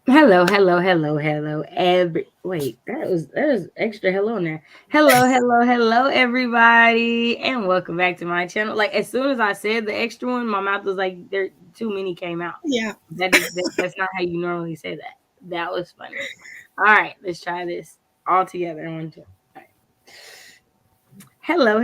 Hello. Wait, that was extra hello in there. Hello, everybody, and welcome back to my channel. Like as soon as I said the extra one, my mouth was like there too many came out. Yeah. That's not how you normally say that. That was funny. All right, let's try this all together. One, two. All right. Hello,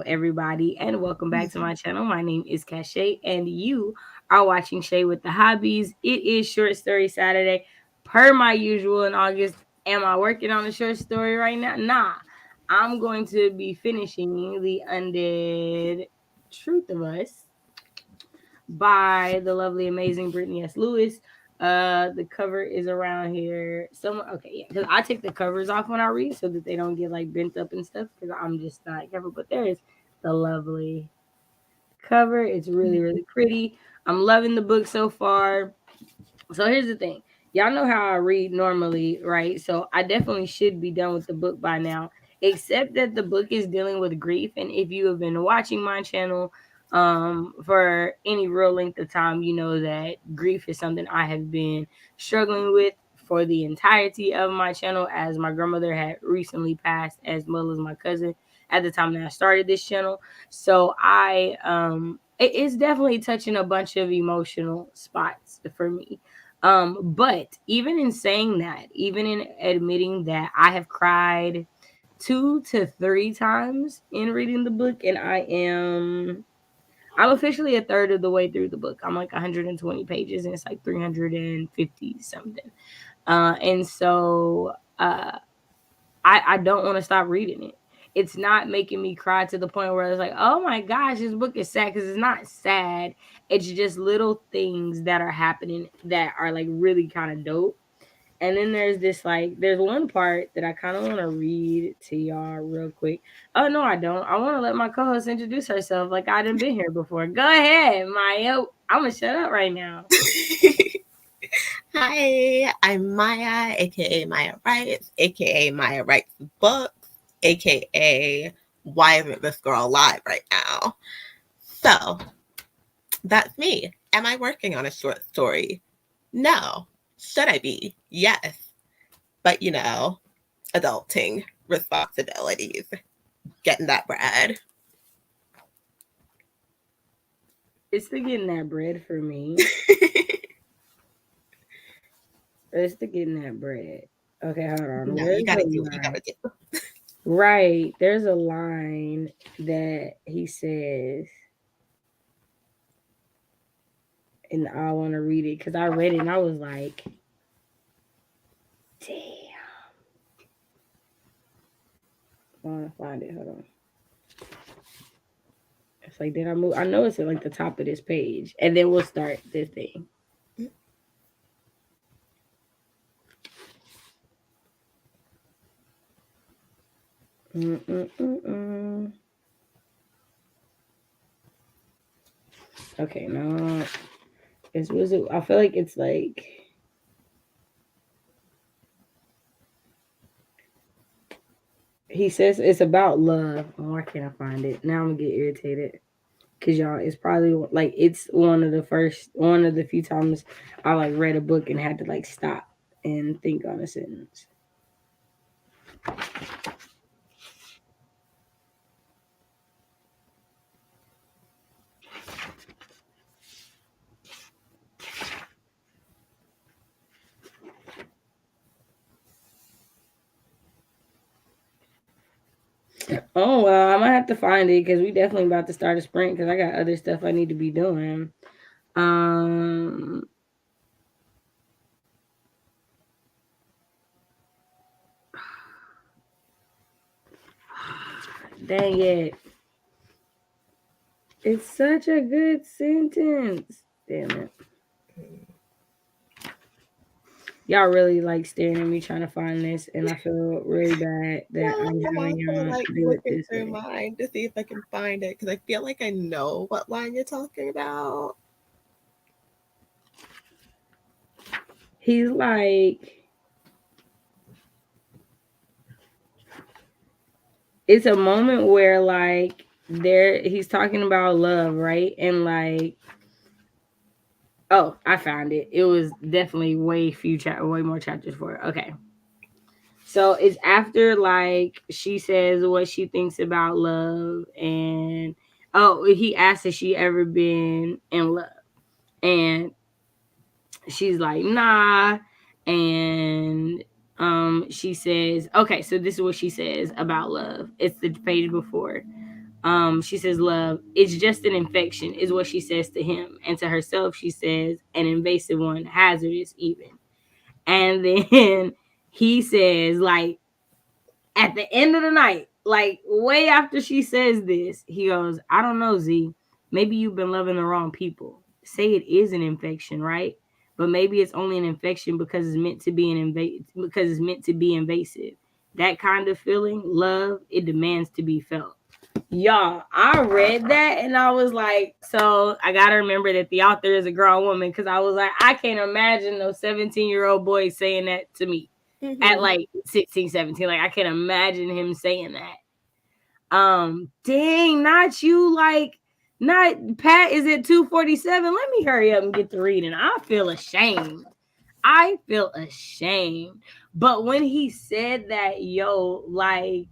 everybody, and welcome back to my channel. My name is Cashay, and you are watching Shay with the Hobbies. It is Short Story Saturday, per my usual in August. Am I working on a short story right now? Nah, I'm going to be finishing The Undead Truth of Us by the lovely, amazing Brittany S. Lewis. The cover is around here. Okay, yeah, because I take the covers off when I read so that they don't get like bent up and stuff. Because I'm just not careful. But there is the lovely cover. It's really pretty. I'm loving the book so far. So here's the thing. Y'all know how I read normally, right? So I definitely should be done with the book by now. Except that the book is dealing with grief. And if you have been watching my channel for any real length of time, you know that grief is something I have been struggling with for the entirety of my channel, as my grandmother had recently passed, as well as my cousin at the time that I started this channel. So it's definitely touching a bunch of emotional spots for me. But even in saying that, even in admitting that I have cried 2 to 3 times in reading the book, and I'm officially a third of the way through the book. I'm like 120 pages, and it's like 350 something. And so I don't want to stop reading it. It's not making me cry to the point where it's like, oh my gosh, this book is sad, because it's not sad. It's just little things that are happening that are like really kind of dope. And then there's one part that I kind of want to read to y'all real quick. Oh no, I don't. I want to let my co-host introduce herself like I didn't been here before. Go ahead, Maya. I'm gonna shut up right now. Hi, I'm Maya, aka MiyaWrites, aka MiyaWrites Books, aka Why Isn't This Girl Alive right now? So, that's me. Am I working on a short story? No. Should I be? Yes. But adulting, responsibilities, getting that bread. It's the getting that bread for me. It's the getting that bread. Okay, hold on. No, you Where's gotta the do what you line? gotta do. Right. There's a line that he says, and I want to read it because I read it and I was like, damn. I want to find it. Hold on. It's like, did I move? I know it's at like the top of this page. And then we'll start this thing. Mm-mm-mm-mm. Okay, no. Was it? I feel like it's like. He says it's about love. Oh, why can't I find it? Now I'm gonna get irritated. Cause y'all, it's probably like it's one of the few times I like read a book and had to like stop and think on a sentence. Oh well, I'm gonna have to find it because we definitely about to start a sprint because I got other stuff I need to be doing. Um, dang it. It's such a good sentence. Damn it. Y'all really like staring at me trying to find this, and I feel really bad that No, I'm I'm having also y'all like do it looking this through way. mine to see if I can find it because I feel like I know what line you're talking about. He's like, it's a moment where like he's talking about love, right? And like Oh, I found it. It was definitely way more chapters for it. Okay. So it's after like she says what she thinks about love, and oh, he asks if she ever been in love, and she's like nah, and she says okay. So this is what she says about love. It's the page before. She says love it's just an infection is what she says to him, and to herself she says an invasive one, hazardous even. And then he says like at the end of the night, like way after she says this, he goes, I don't know, Z. Maybe you've been loving the wrong people. Say it is an infection, right? But maybe it's only an infection because it's meant to be because it's meant to be invasive. That kind of feeling, love, it demands to be felt. Y'all, I read that and I was like, so I gotta remember that the author is a grown woman because I was like, I can't imagine no 17-year-old boy saying that to me at Mm-hmm. like 16, 17. Like I can imagine him saying that. Dang, not you, like not Pat is at 2:47. Let me hurry up and get to reading. I feel ashamed. I feel ashamed. But when he said that, yo, like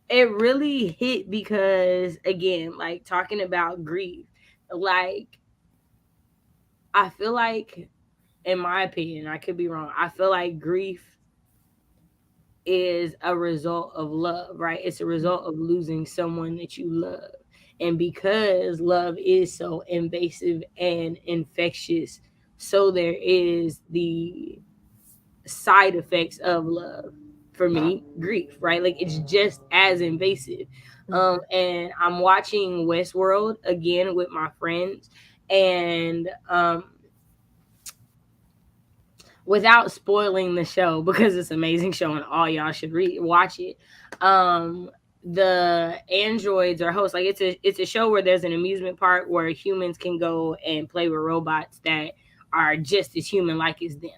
it really hit because again, like talking about grief, like I feel like in my opinion, I could be wrong. I feel like grief is a result of love, right? It's a result of losing someone that you love. And because love is so invasive and infectious, so there is the side effects of love. For me, grief, right? Like it's just as invasive. And I'm watching Westworld again with my friends, and without spoiling the show because it's an amazing show and all y'all should watch it. Um, the androids are hosts. Like it's a show where there's an amusement park where humans can go and play with robots that are just as human like as them,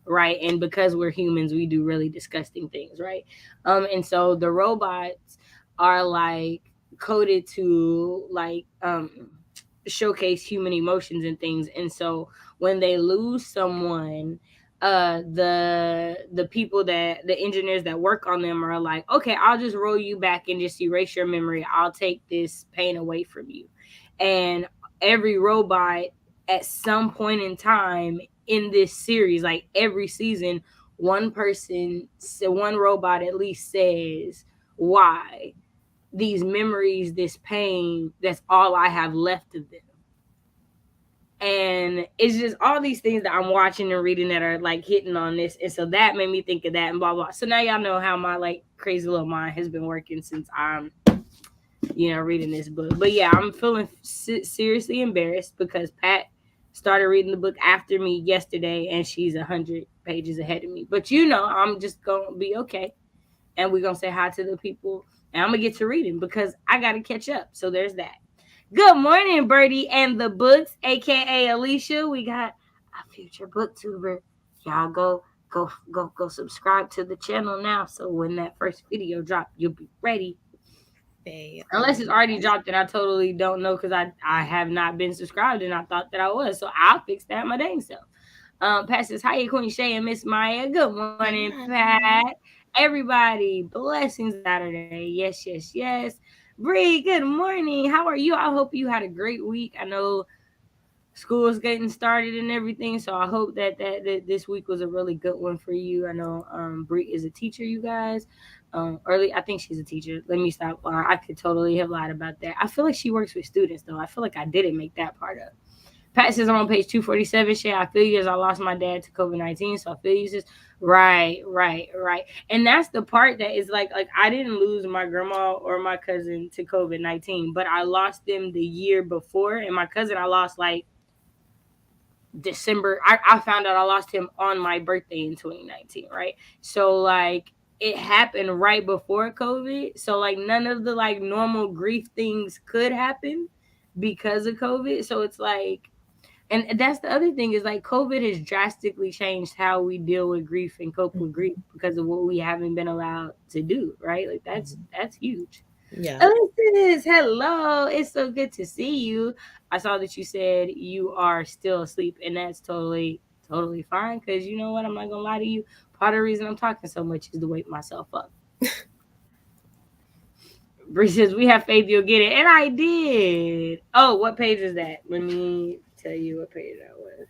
right? And because we're humans, we do really disgusting things, right? And so the robots are like coded to like showcase human emotions and things. And so when they lose someone, the people that the engineers that work on them are like, okay, I'll just roll you back and just erase your memory. I'll take this pain away from you. And every robot at some point in time in this series, like every season, one person, so one robot at least says why these memories, this pain, that's all I have left of them. And it's just all these things that I'm watching and reading that are like hitting on this, and so that made me think of that and blah blah. So now y'all know how my like crazy little mind has been working since I'm reading this book. But yeah, I'm feeling seriously embarrassed because Pat started reading the book after me yesterday, and she's 100 pages ahead of me. But I'm just gonna be okay, and we're gonna say hi to the people, and I'm gonna get to reading because I gotta catch up. So there's that. Good morning, Birdie and the Books, aka Alicia. We got a future booktuber. Y'all go subscribe to the channel now. So when that first video drop, you'll be ready. They Unless it's already dropped and I totally don't know because I have not been subscribed and I thought that I was. So I'll fix that my dang self. Pat says, hi, Queen Shay and Miss Maya. Good morning, Pat. Everybody, blessings Saturday. Yes, yes, yes. Bree, good morning. How are you? I hope you had a great week. I know school is getting started and everything, so I hope that this week was a really good one for you. I know Bree is a teacher, you guys. Early, I think she's a teacher. Let me stop. I could totally have lied about that. I feel like she works with students, though. I feel like I didn't make that part up. Pat says I'm on page 247. Shay, I feel you as I lost my dad to COVID-19. So I feel you sis. Right, right, right. And that's the part that is like I didn't lose my grandma or my cousin to COVID-19, but I lost them the year before. And my cousin I lost like December. I found out I lost him on my birthday in 2019, right? So like it happened right before COVID. So like none of the like normal grief things could happen because of COVID. So it's like, and that's the other thing is like COVID has drastically changed how we deal with grief and cope with grief because of what we haven't been allowed to do, right? Like that's huge. Yeah. Alexis, hello. It's so good to see you. I saw that you said you are still asleep, and that's totally fine. Because you know what? I'm not gonna lie to you. Part of the reason I'm talking so much is to wake myself up. Bree says we have faith you'll get it, and I did. Oh, what page is that? Let me tell you what page that was.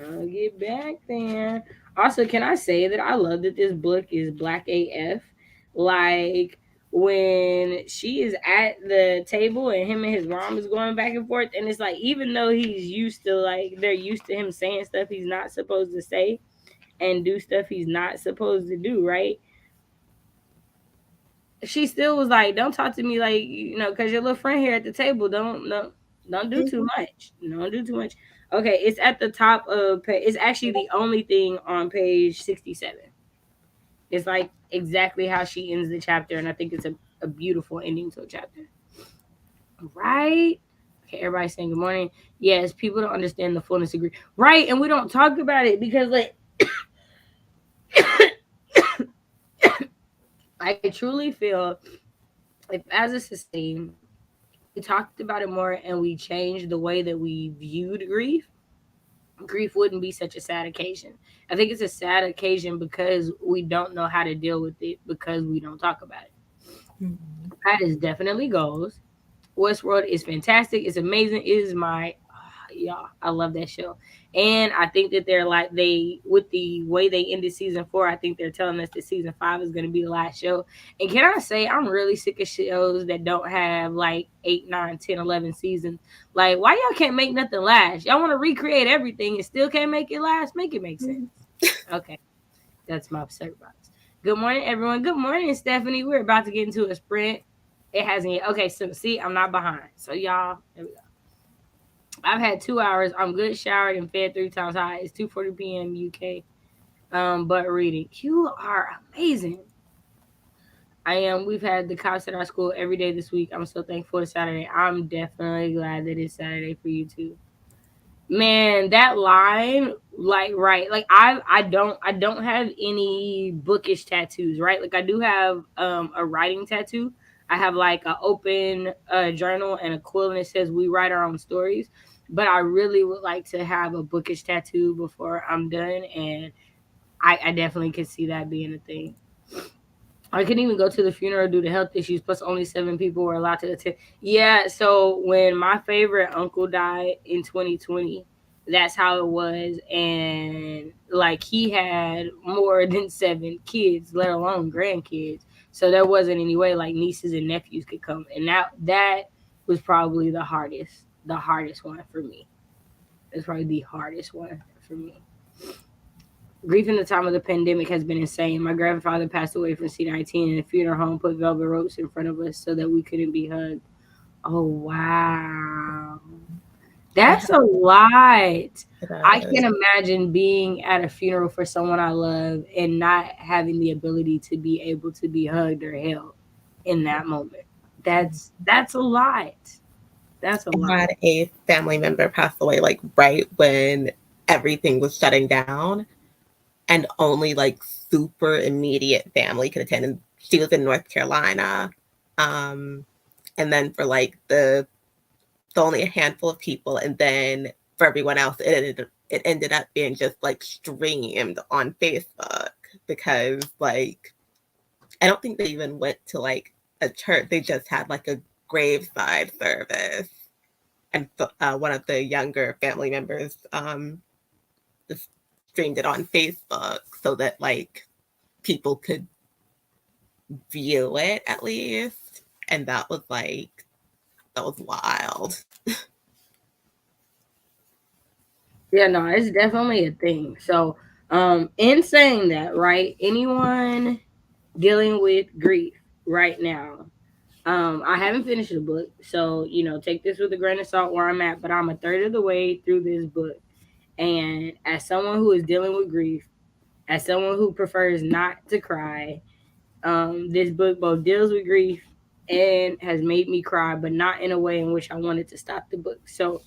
I'll get back there. Also, can I say that I love that this book is black AF? Like when she is at the table and him and his mom is going back and forth, and it's like even though he's used to like they're used to him saying stuff he's not supposed to say and do stuff he's not supposed to do, right? She still was like, "Don't talk to me like because your little friend here at the table. Don't do too Mhm. much. Don't do too much." Okay, it's at the top of. It's actually the only thing on page 67. It's like exactly how she ends the chapter, and I think it's a beautiful ending to a chapter. Right? Okay, everybody's saying good morning. Yes, people don't understand the fullness of grief. Right, and we don't talk about it because like I truly feel if as a society we talked about it more and we changed the way that we viewed grief wouldn't be such a sad occasion. I think it's a sad occasion because we don't know how to deal with it because we don't talk about it. Mhm. That is definitely goes. Westworld is fantastic. It's amazing. It is my y'all. I love that show, and I think that they're like they with the way they ended season 4. I think they're telling us that season 5 is going to be the last show. And can I say I'm really sick of shows that don't have like 8, 9, 10, 11 seasons. Like why y'all can't make nothing last? Y'all want to recreate everything and still can't make it last? Make it make sense. Mhm. Okay, that's my soapbox. Good morning, everyone. Good morning, Stephanie. We're about to get into a sprint. It hasn't yet. Okay, so see, I'm not behind. So y'all, there we go. I've had 2 hours. I'm good, showered, and fed 3 times high. It's 2:40 p.m. UK. But reading. You are amazing. I am. We've had the cops at our school every day this week. I'm so thankful it's Saturday. I'm definitely glad that it's Saturday for you too. Man, that line, like right, like I don't have any bookish tattoos, right? Like I do have a writing tattoo. I have like an open journal and a quill and it says we write our own stories. But I really would like to have a bookish tattoo before I'm done, and I definitely could see that being a thing. I couldn't even go to the funeral due to health issues. Plus, only 7 people were allowed to attend. Yeah, so when my favorite uncle died in 2020, that's how it was, and like he had more than 7 kids, let alone grandkids. So there wasn't any way like nieces and nephews could come, and that was probably the hardest one for me. It's probably the hardest one for me. Grief in the time of the pandemic has been insane. My grandfather passed away from C-19, and the funeral home put velvet ropes in front of us so that we couldn't be hugged. Oh, wow. I That's have a lot. I it. can't imagine being at a funeral for someone I love and not having the ability to be able to be hugged or held in that moment. That's a lot. That's a I lot. had a family member pass away like right when everything was shutting down, and only like super immediate family could attend. And she was in North Carolina, um, and then for like the only a handful of people, and then for everyone else, it ended up being just like streamed on Facebook because like I don't think they even went to like a church. They just had like a graveside service, and one of the younger family members just streamed it on Facebook so that like people could view it at least, and that was wild. Yeah, no, it's definitely a thing. So, in saying that, right, anyone dealing with grief right now, I haven't finished the book, so take this with a grain of salt where I'm at. But I'm a third of the way through this book, and as someone who is dealing with grief, as someone who prefers not to cry, this book both deals with grief and has made me cry, but not in a way in which I wanted to stop the book. So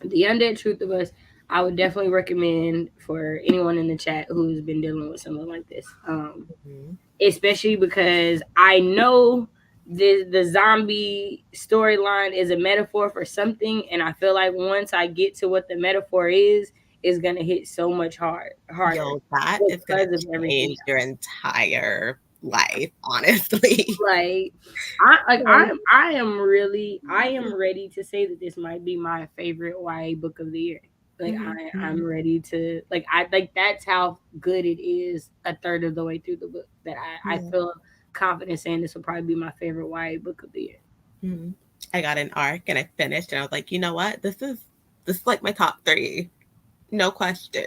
the undead truth of us. I would definitely recommend for anyone in the chat who's been dealing with something like this. Mhm. Especially because I know the zombie storyline is a metaphor for something, and I feel like once I get to what the metaphor is gonna hit so much harder Yo, that is gonna because of everything change your entire life, honestly. like Like, I am ready to say that this might be my favorite YA book of the year. Like I'm mhm, ready to I like that's how good it is a third of the way through the book that I yeah, feel confident saying this will probably be my favorite YA book of the year. mhm. I got an arc and I finished, and I was like, you know what? This is like my top three, no question.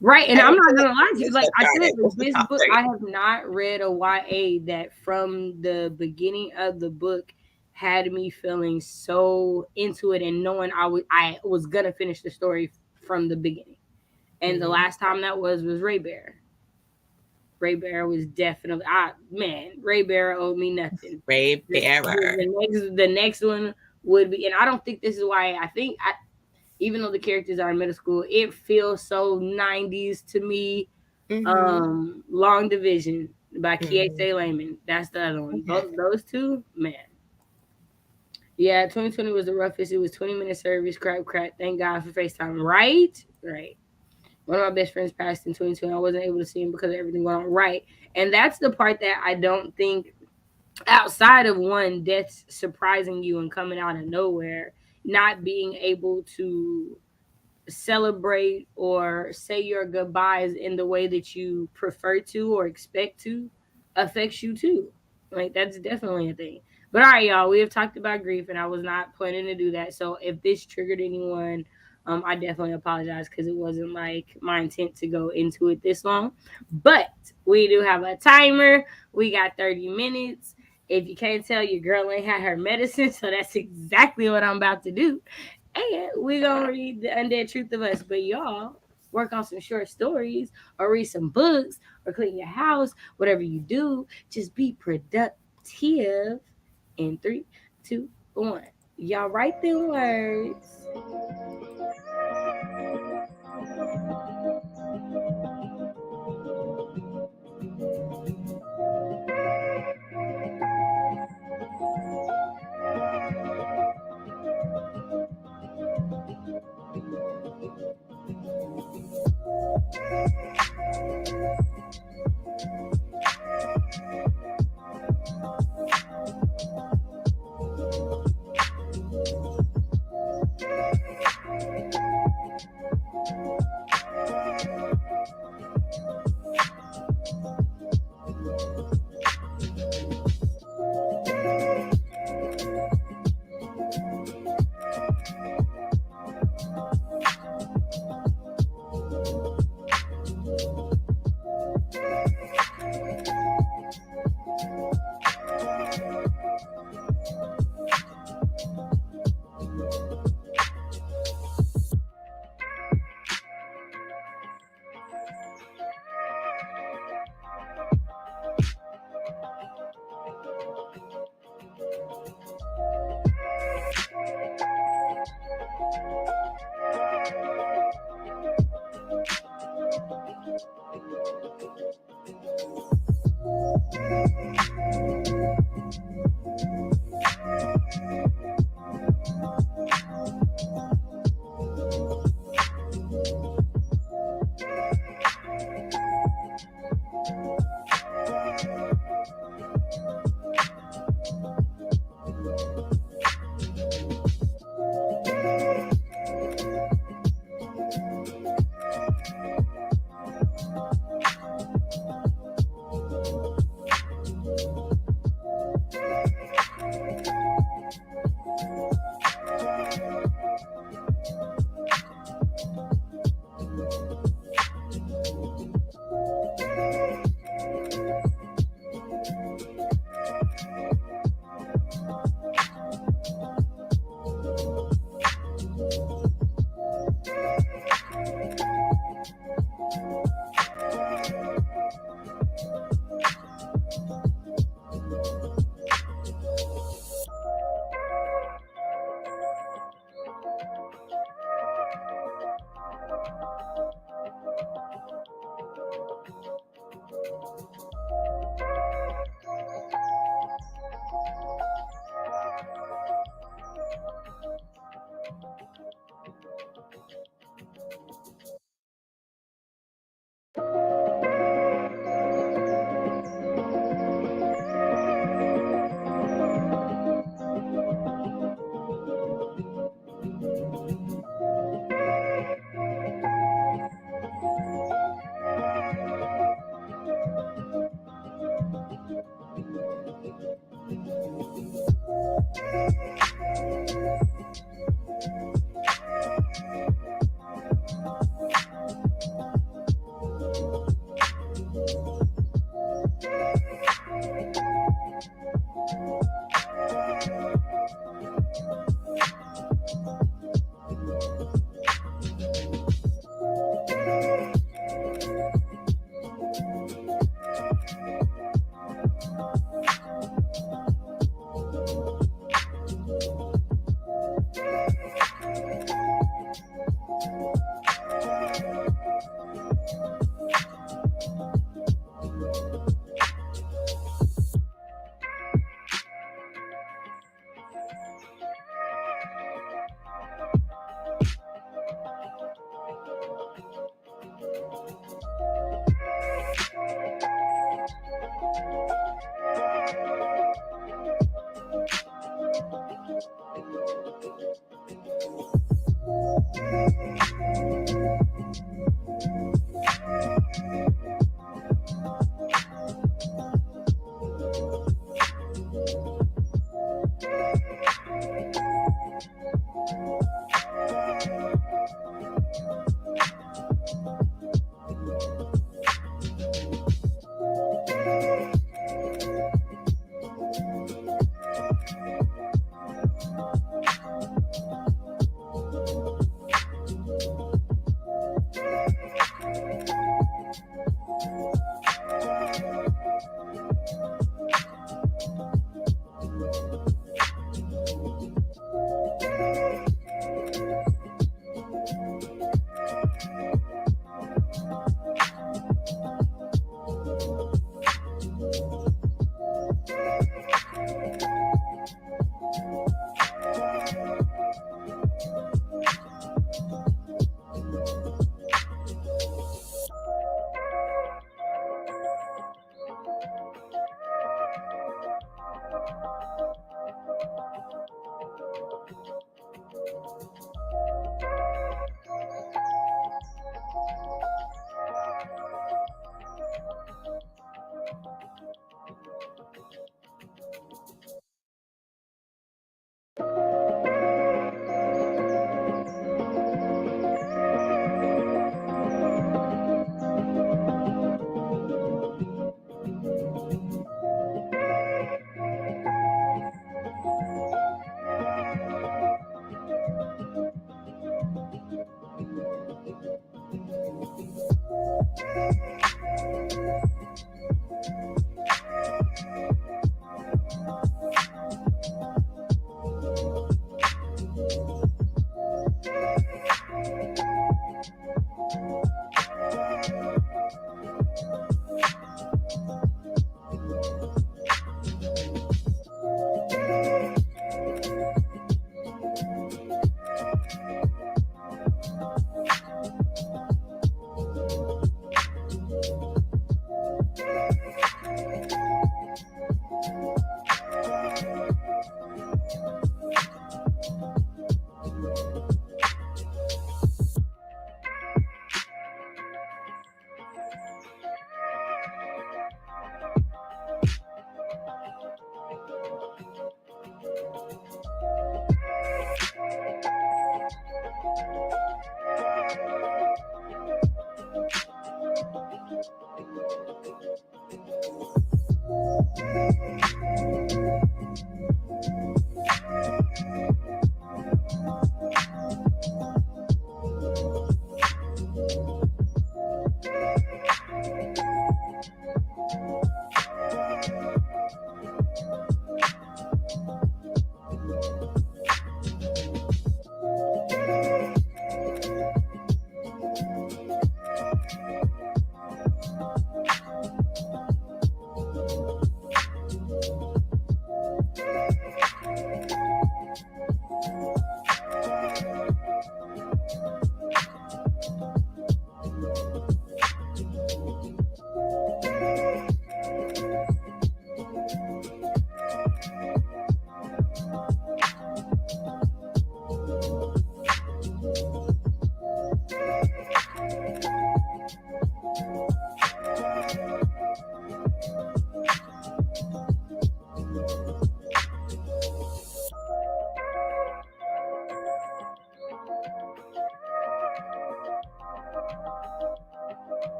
Right, and I I'm didn't not feel gonna lie to you. it Like just I said, started. like It's the this top book, I three. have not read a YA that from the beginning of the book had me feeling so into it and knowing I was gonna finish the story from the beginning. And the Mhm. last time that was Ray Bear. Ray Bear was definitely man, Ray Bear owed me nothing. Ray Bearer. The next one would be, and I don't think this is why I think even though the characters are in middle school, it feels so 90s to me. Mhm, Long Division by mhm. Kiese Layman. That's the other one. Okay. Those two, man. Yeah, 2020 was the roughest. It was 20-minute service, crap, crap. Thank God for FaceTime. Right? Right. One of my best friends passed in 2020. I wasn't able to see him because everything went on right. And that's the part that I don't think, outside of one, death's surprising you and coming out of nowhere, not being able to celebrate or say your goodbyes in the way that you prefer to or expect to affects you too. Like that's definitely a thing. But all right, y'all, we have talked about grief, and I was not planning to do that. So if this triggered anyone, I definitely apologize because it wasn't like my intent to go into it this long. But we do have a timer. We got 30 minutes. If you can't tell, your girl ain't had her medicine, so that's exactly what I'm about to do. And we gonna read the Undead Truth of Us. But y'all work on some short stories or read some books or clean your house, whatever you do, just be productive. In three, two, one. Y'all write them words.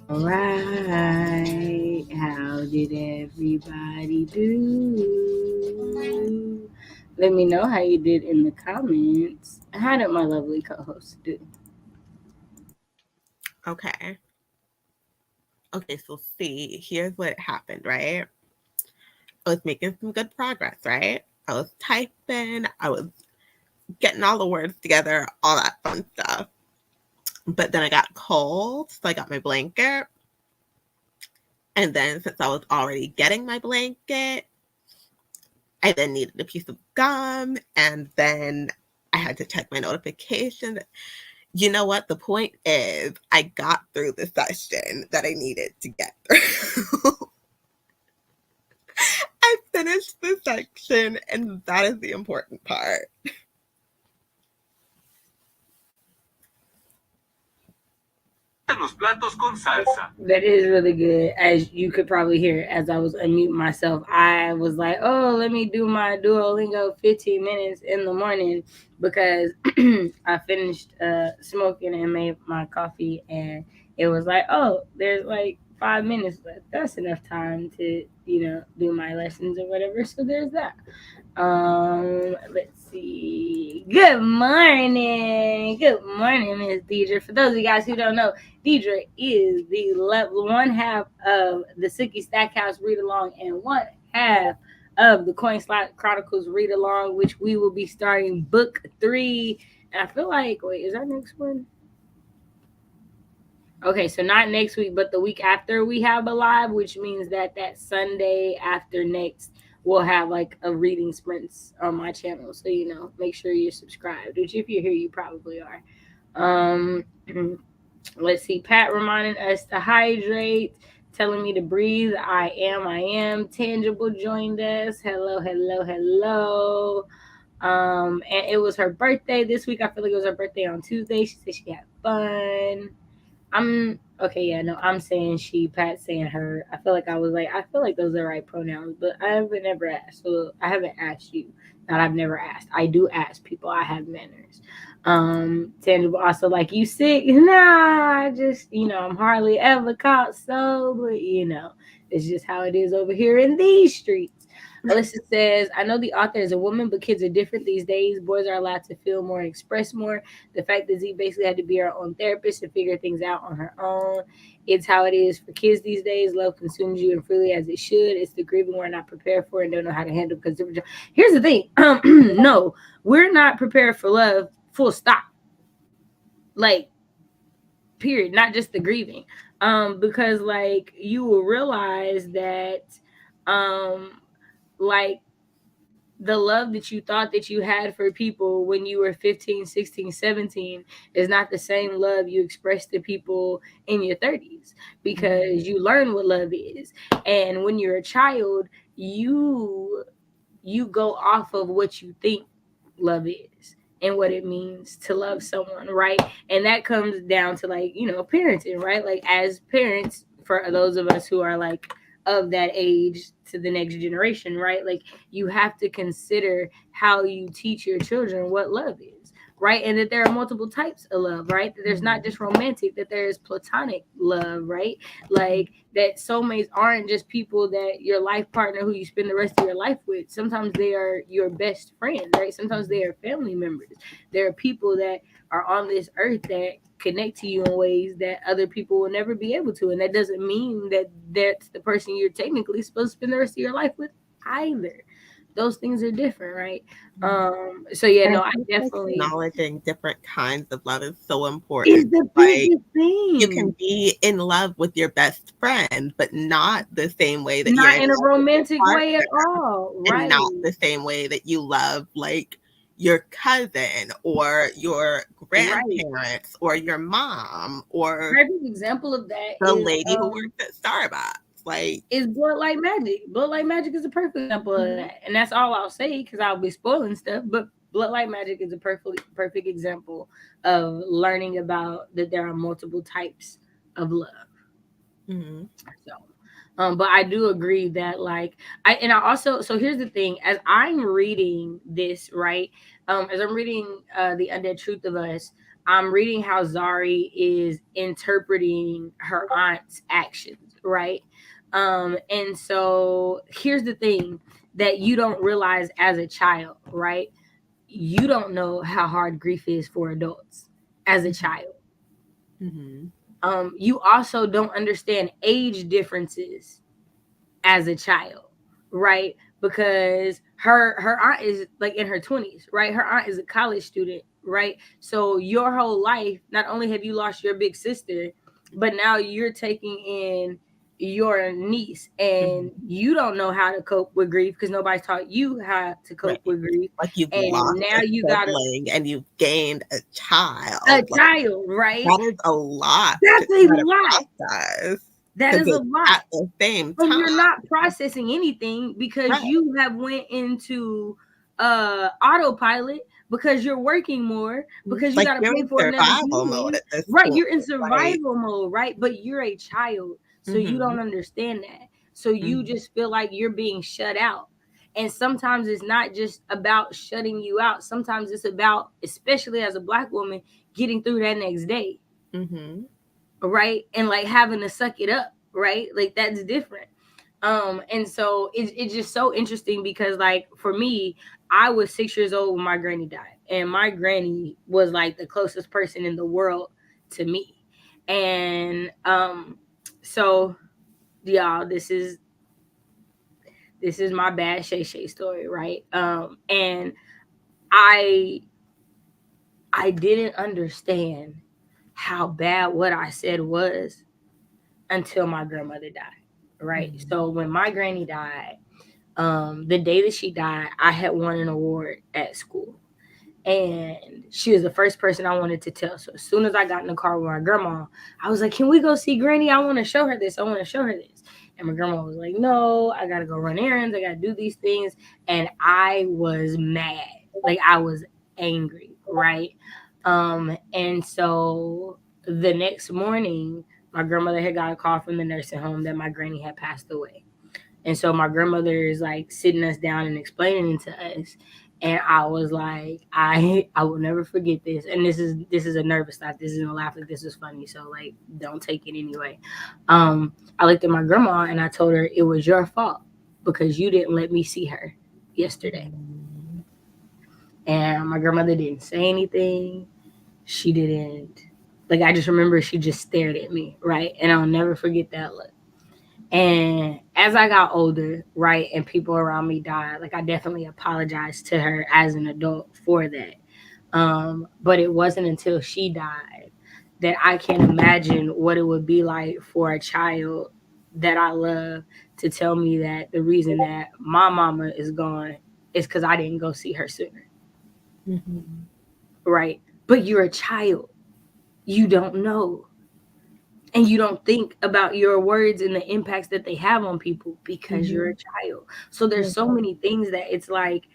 All right. How did everybody do? Let me know how you did in the comments. How did my lovely co-host do? Okay. Okay, so see, here's what happened, right? I was making some good progress, right? I was typing, I was getting all the words together, all that fun stuff. But then I got cold, so I got my blanket. And then since I was already getting my blanket, I then needed a piece of gum. And then I had to check my notifications. You know what? The point is, I got through the session that I needed to get through. I finished the section, and that is the important part. That is really good. As you could probably hear as I was unmuting myself, I was like, oh, let me do my Duolingo 15 minutes in the morning because I finished smoking and made my coffee. And it was like, oh, there's like 5 minutes left. That's enough time to, do my lessons or whatever. So there's that. Let's see. Good morning. Good morning, Miss Deidre. For those of you guys who don't know, Deidre is the one half of the Sookie Stackhouse read along and one half of the Coin Slot Chronicles read along, which we will be starting book 3. And I feel like, wait, is our next one? Okay, so not next week, but the week after we have a live, which means that Sunday after next, we'll have like a reading sprints on my channel. So make sure you're subscribed. Which if you're here, you probably are. Um, let's see. Pat reminding us to hydrate, telling me to breathe. I am. I am. Tangible joined us. Hello, hello, hello. And it was her birthday this week. I feel like it was her birthday on Tuesday. She said she had fun. I'm okay. Yeah, no, I'm saying she. Pat saying her. I feel like I feel like those are the right pronouns, but I haven't never asked. So I haven't asked you. Not I've never asked. I do ask people. I have manners. Tangible also like you sick? Nah, I just I'm hardly ever caught sober. It's just how it is over here in these streets. Alyssa says, I know the author is a woman, but kids are different these days. Boys are allowed to feel more and express more. The fact that Z basically had to be her own therapist and figure things out on her own. It's how it is for kids these days. Love consumes you and freely as it should. It's the grieving we're not prepared for and don't know how to handle. Because here's the thing, no, we're not prepared for love. Full stop. Like period. Not just the grieving. Because like you will realize that, um, like the love that you thought that you had for people when you were 15, 16, 17 is not the same love you express to people in your 30s because you learn what love is. And when you're a child, you go off of what you think love is and what it means to love someone, right? And that comes down to like, parenting, right? Like as parents, for those of us who are like of that age to the next generation, right? Like you have to consider how you teach your children what love is, right? And that there are multiple types of love, right? That there's not just romantic, that there is platonic love, right? Like that soulmates aren't just people that your life partner who you spend the rest of your life with. Sometimes they are your best friends, right? Sometimes they are family members. There are people that are on this earth that connect to you in ways that other people will never be able to. And that doesn't mean that that's the person you're technically supposed to spend the rest of your life with either. Those things are different, right? So yeah, And I no, I think like definitely acknowledging different kinds of love is so is important. the Like biggest you thing. can be in love with your best friend, but not the same way that you're Not in in a love with your romantic way at partner, all, and right? not the same way that you love like your cousin or your Right. grandparents or your mom or Perfect example of that the is lady who works at Starbucks. Like, Blood Like Magic. Blood Like Magic is a perfect example of mhm, that, and that's all I'll say because I'll be spoiling stuff. But Blood Like Magic is a perfect example of learning about that there are multiple types of love. mhm, So, but I do agree that like I also so here's the thing as I'm reading this right, as I'm reading the Undead Truth of Us, I'm reading how Zari is interpreting her aunt's actions, right? And so here's the thing that you don't realize as a child, right? You don't know how hard grief is for adults as a child. Mm-hmm. You also don't understand age differences as a child, right? Because her aunt is like in her 20s, right? Her aunt is a college student, right? So your whole life, not only have you lost your big sister, but now you're taking in your niece, and Mm-hmm. you don't know how to cope with grief because nobody's taught you how to cope Right. with grief. Like you've And lost now a you got sibling and you've gained a a child. Like child, right? that is a lot to That's a try to lot. process That because is a it's lot. at the same And time. you're not processing anything because Right. you have went into autopilot, because you're working more, because you Like got to you're pay in for another survival mode human, at this right? point. You're in Like, survival mode, right? But you're a child, so you mm-hmm. don't understand that. So you Mm-hmm. just feel like you're being shut out. And sometimes it's not just about shutting you out, sometimes it's about, especially as a black woman, getting through that next day, Mm-hmm. right? And like having to suck it up, right? Like that's different. And so it's just so interesting because, like, for me, I was 6 years old when my granny died, and my granny was like the closest person in the world to me. And so y'all, this is my bad Shay Shay story, right? And I I didn't understand how bad what I said was until my grandmother died, right? Mm-hmm. So when my granny died, the day that she died, I had won an award at school. And she was the first person I wanted to tell. So as soon as I got in the car with my grandma, I was like, "Can we go see Granny? I want to show her this. I want to show her this." And my grandma was like, "No, I gotta go run errands. I gotta do these things." And I was mad. Like I was angry, right? And so the next morning, my grandmother had got a call from the nursing home that my granny had passed away. And so my grandmother is like sitting us down and explaining to us. And I was like, I will never forget this. And this is a nervous laugh. This isn't a laugh, like this is funny. So like don't take it anyway. I looked at my grandma and I told her it was your fault because you didn't let me see her yesterday. Mm-hmm. And my grandmother didn't say anything. She didn't, like, I just remember she just stared at me, right? And I'll never forget that look. And as I got older, right, and people around me died, like I definitely apologized to her as an adult for that. But it wasn't until she died that I can imagine what it would be like for a child that I love to tell me that the reason that my mama is gone is because I didn't go see her sooner, Mm-hmm. right? But you're a child. You don't know, and you don't think about your words and the impacts that they have on people because you're Mm-hmm. a child. So there's so Yeah. many things that it's like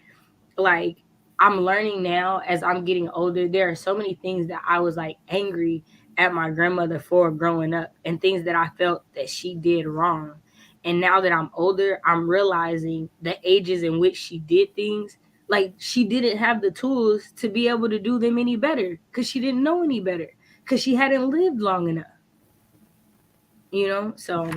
I'm learning now as I'm getting older. There are so many things that I was like angry at my grandmother for growing up, and things that I felt that she did wrong. And now that I'm older, I'm realizing the ages in which she did things, like she didn't have the tools to be able to do them any better because she didn't know any better, because she hadn't lived long enough, you know? So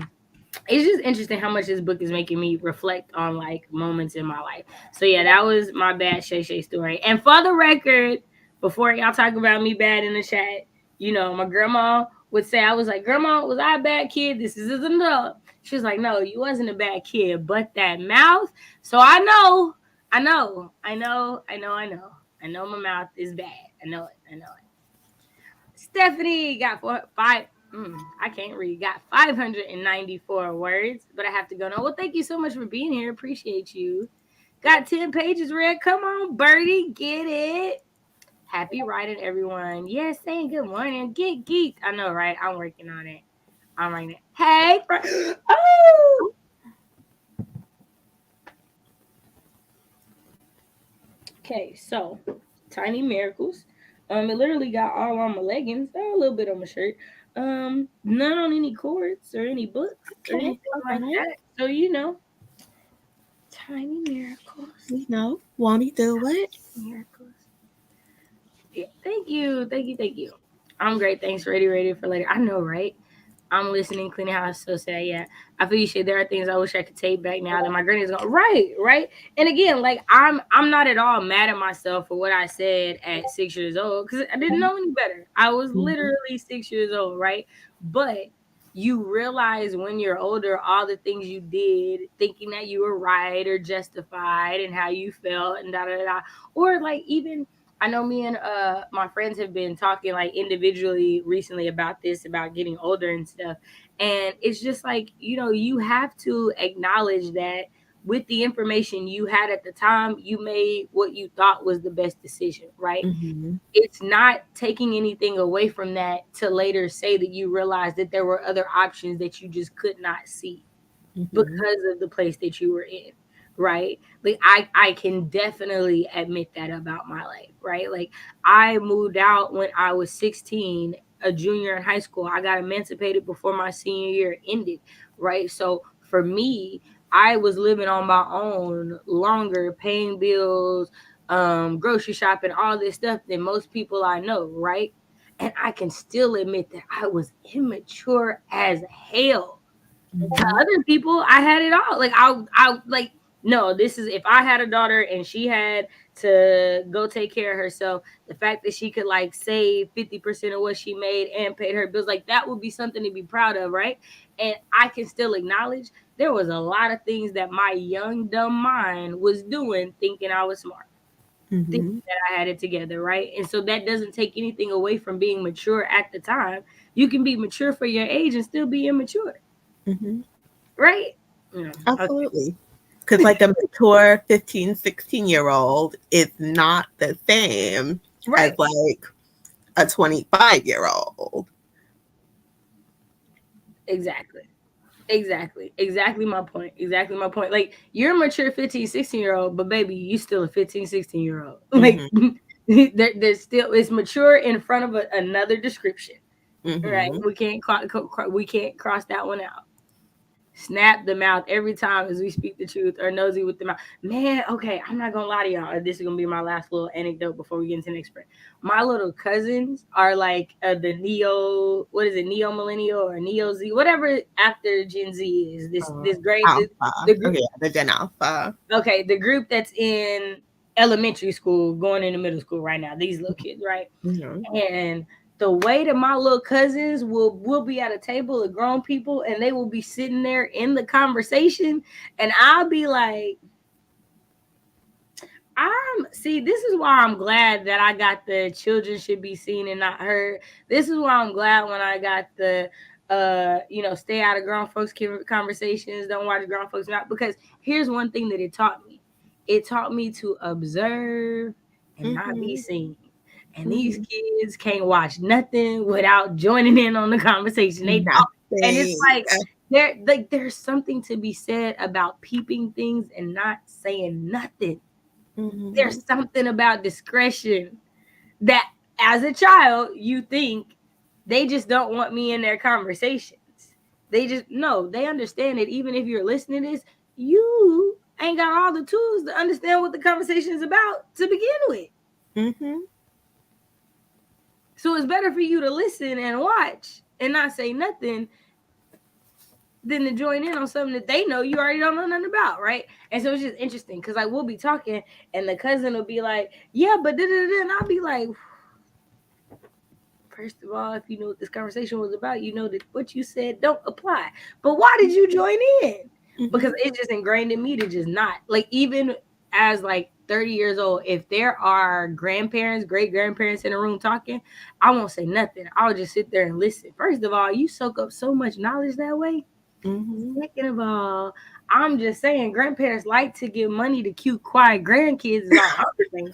it's just interesting how much this book is making me reflect on like moments in my life. So yeah, that was my bad Shay Shay story. And for the record, before y'all talk about me bad in the chat, my grandma would say, I was like, "Grandma, was I a bad kid? This is an adult." She was like, "No, you wasn't a bad kid, but that mouth." So I know my mouth is bad. I know it. I know it. Stephanie got five. I can't read. Got 594 words, but I have to go now. Well, thank you so much for being here. Appreciate you. Got 10 pages read. Come on, Birdie, get it. Happy writing, everyone. Yes, saying good morning. Get geeked. I know, right? I'm working on it. I'm writing it. Hey, oh. Okay, so Tiny Miracles. It literally got all on my leggings, a little bit on my shirt. None on any cords or any books or Okay. anything All like right. that. So Tiny Miracles. We know. Won't he do it? Miracles. Yeah, thank you, thank you, thank you. I'm great. Thanks. Ready for later. I know, right? I'm listening, cleaning house. So sad, yeah. I feel you shit. There are things I wish I could take back now that my granny's going. Right, right. And again, like I'm not at all mad at myself for what I said at 6 years old because I didn't know any better. I was Mhm. literally 6 years old, right? But you realize when you're older all the things you did, thinking that you were right or justified, and how you felt, and da da da. Or like even I know me and my friends have been talking like individually recently about this, about getting older and stuff. And it's just like, you have to acknowledge that with the information you had at the time, you made what you thought was the best decision, right? Mhm. It's not taking anything away from that to later say that you realize that there were other options that you just could not see Mhm. because of the place that you were in, right? Like I can definitely admit that about my life, right? Like I moved out when I was 16, a junior in high school. I got emancipated before my senior year ended, right? So for me, I was living on my own longer, paying bills, grocery shopping, all this stuff than most people I know, right? And I can still admit that I was immature as hell. To Mhm. other people, I had it all. Like I like no, this is if I had a daughter and she had to go take care of herself, the fact that she could like save 50% of what she made and paid her bills, like that would be something to be proud of, right? And I can still acknowledge there was a lot of things that my young dumb mind was doing thinking I was smart, thinking Mhm. that I had it together, right? And so that doesn't take anything away from being mature at the time. You can be mature for your age and still be immature, Mhm. right? Yeah. Okay. Absolutely. Because, like, a mature 15, 16-year-old is not the same as, Right. like, a 25-year-old. Exactly. Exactly. Exactly my point. Exactly my point. Like you're a mature 15, 16 year old, but baby, you still a 15, 16 year old. Like Mhm. there's still it's mature in front of another description. Right. Mhm. We can't cross that one out. Snap the mouth every time as we speak the truth, or nosy with the mouth. Man, okay, I'm not gonna lie to y'all. This is gonna be my last little anecdote before we get into the next part. My little cousins are like the neo, what is it, neo millennial or neo Z, whatever after Gen Z is. This great Alpha. the group. Okay, the Gen Alpha. Okay, the group that's in elementary school, going into middle school right now. These little kids, right? Mhm. And the way that my little cousins will be at a table of grown people and they will be sitting there in the conversation, and I'll be like, I'm see, this is why I'm glad that I got the children should be seen and not heard. This is why I'm glad when I got the stay out of grown folks conversations, don't watch grown folks mouth, because here's one thing that it taught me. It taught me to observe and not be Mhm. seen. And these Mhm. kids can't watch nothing without joining in on the conversation. They talk, and it's Nothing. like there's something to be said about peeping things and not saying nothing. There's Mhm. something about discretion that as a child you think they just don't want me in their conversations. They just no, they understand that even if you're listening to this, you ain't got all the tools to understand what the conversation is about to begin with. Mhm. So it's better for you to listen and watch and not say nothing than to join in on something that they know you already don't know nothing about, right? And so it's just interesting because like we'll be talking and the cousin will be like, yeah, but da, da, da, and I'll be like, first of all, if you know what this conversation was about, you know that what you said don't apply. But why did you join in? Because Mhm. it's just ingrained in me to just not like, even as like 30 years old, if there are grandparents, great grandparents in the room talking, I won't say nothing. I'll just sit there and listen. First of all, you soak up so much knowledge that way. Mhm. Second of all, I'm just saying grandparents like to give money to cute, quiet grandkids is all I'm saying.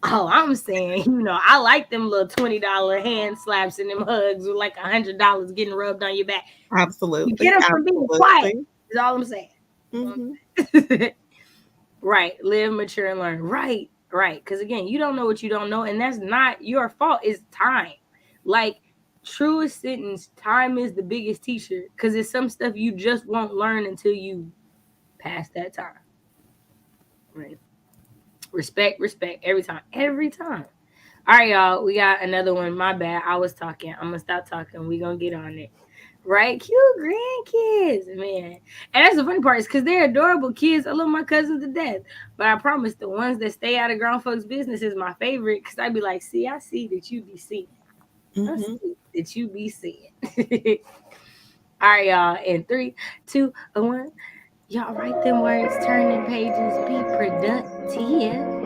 Oh, I'm saying, I like them little $20 hand slaps and them hugs with like $100 getting rubbed on your back. You get Absolutely. them from being quiet. Absolutely. Is all I'm saying. Mhm. Right. Live, mature, and learn. Right. Right. Because again, you don't know what you don't know, and that's not your fault. It's time. Like truest sentence, time is the biggest teacher because it's some stuff you just won't learn until you pass that time. Right. Respect, respect every time. Every time. All right, y'all. We got another one. My bad. I was talking. I'm gonna stop talking. We gonna get on it. Right? Cute grandkids, man. And that's the funny part is because they're adorable kids. I love my cousins to death. But I promise the ones that stay out of grown folks' business is my favorite because I'd be like, see, I see that you be seeing. I Mm-hmm. see that you be seeing. All right, y'all. In three, two, one. Y'all write them words, turn them pages, be productive.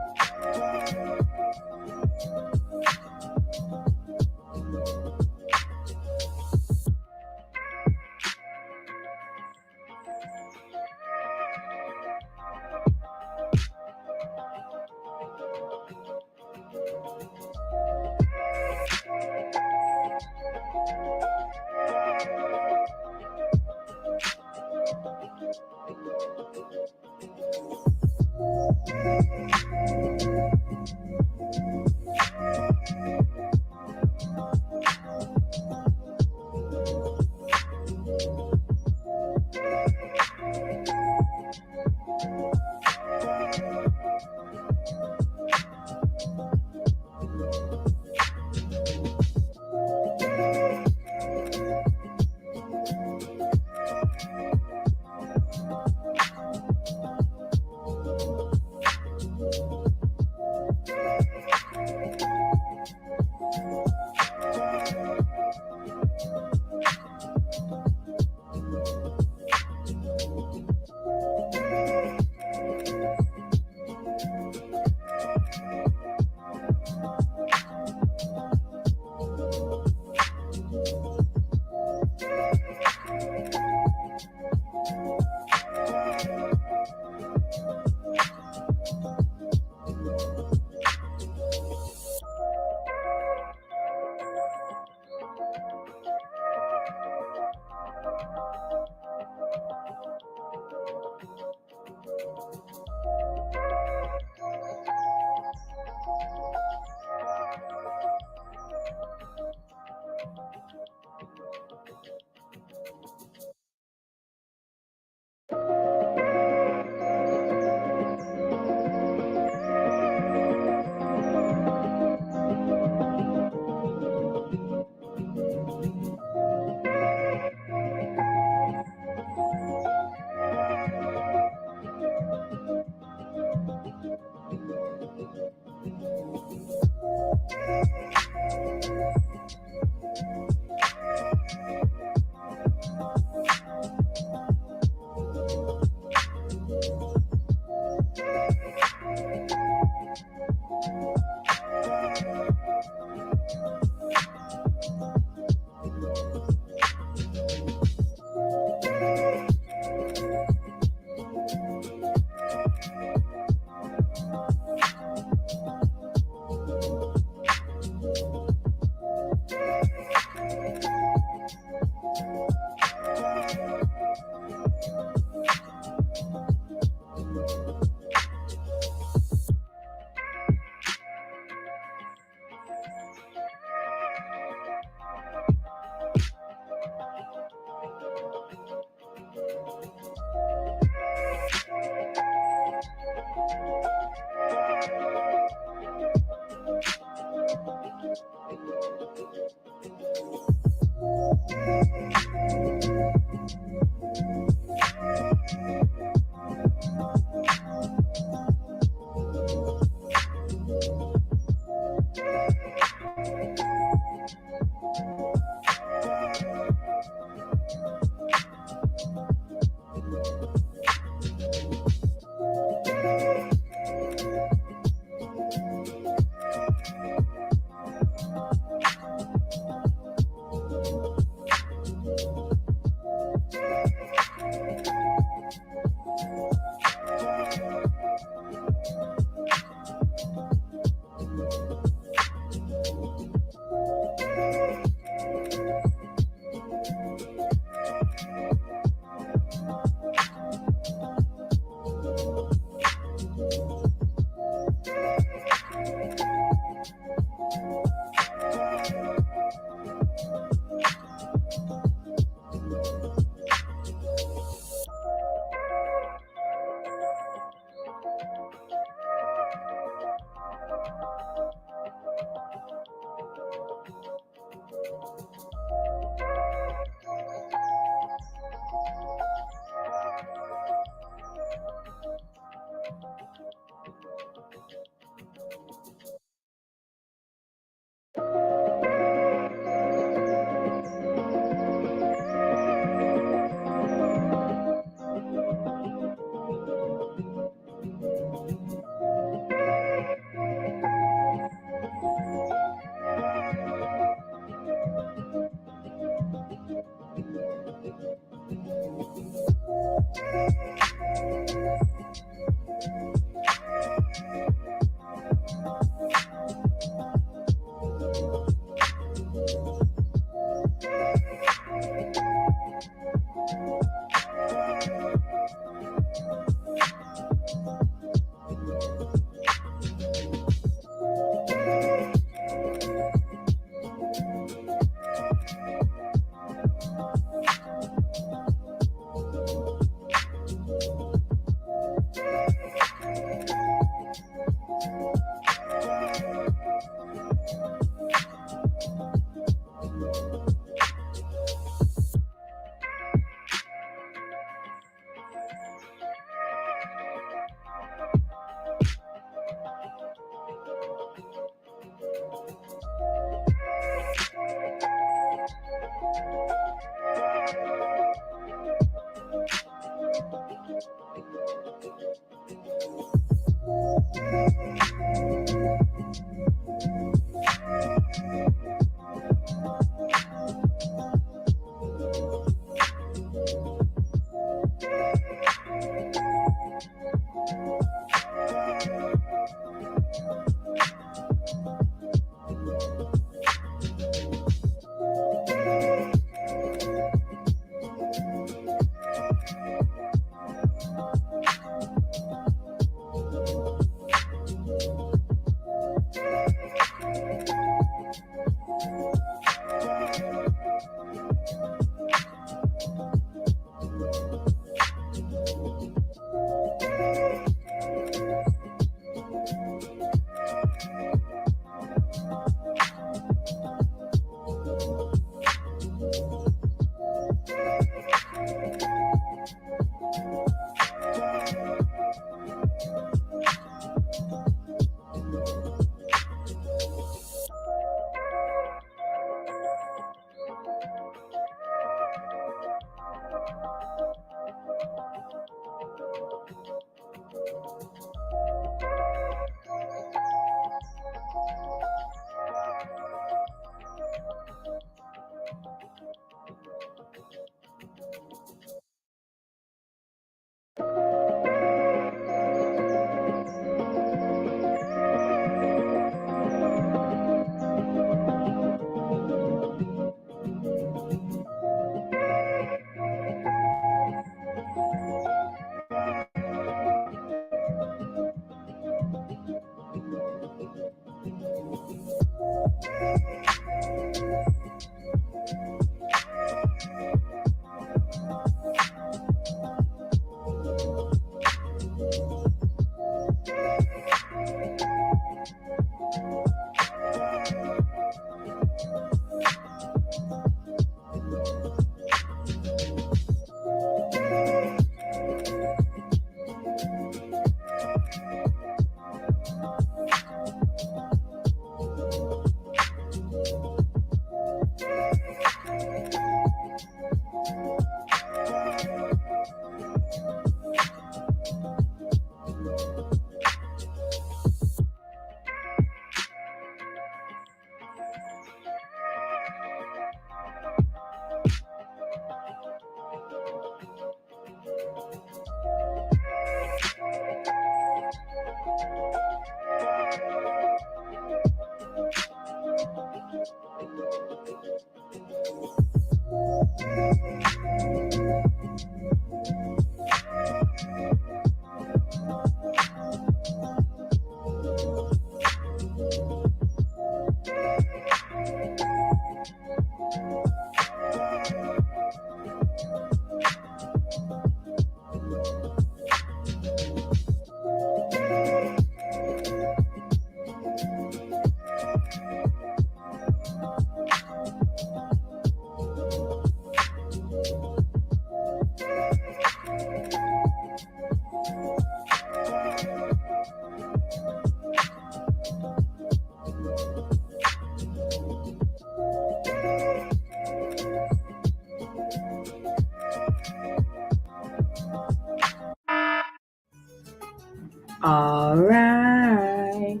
All right.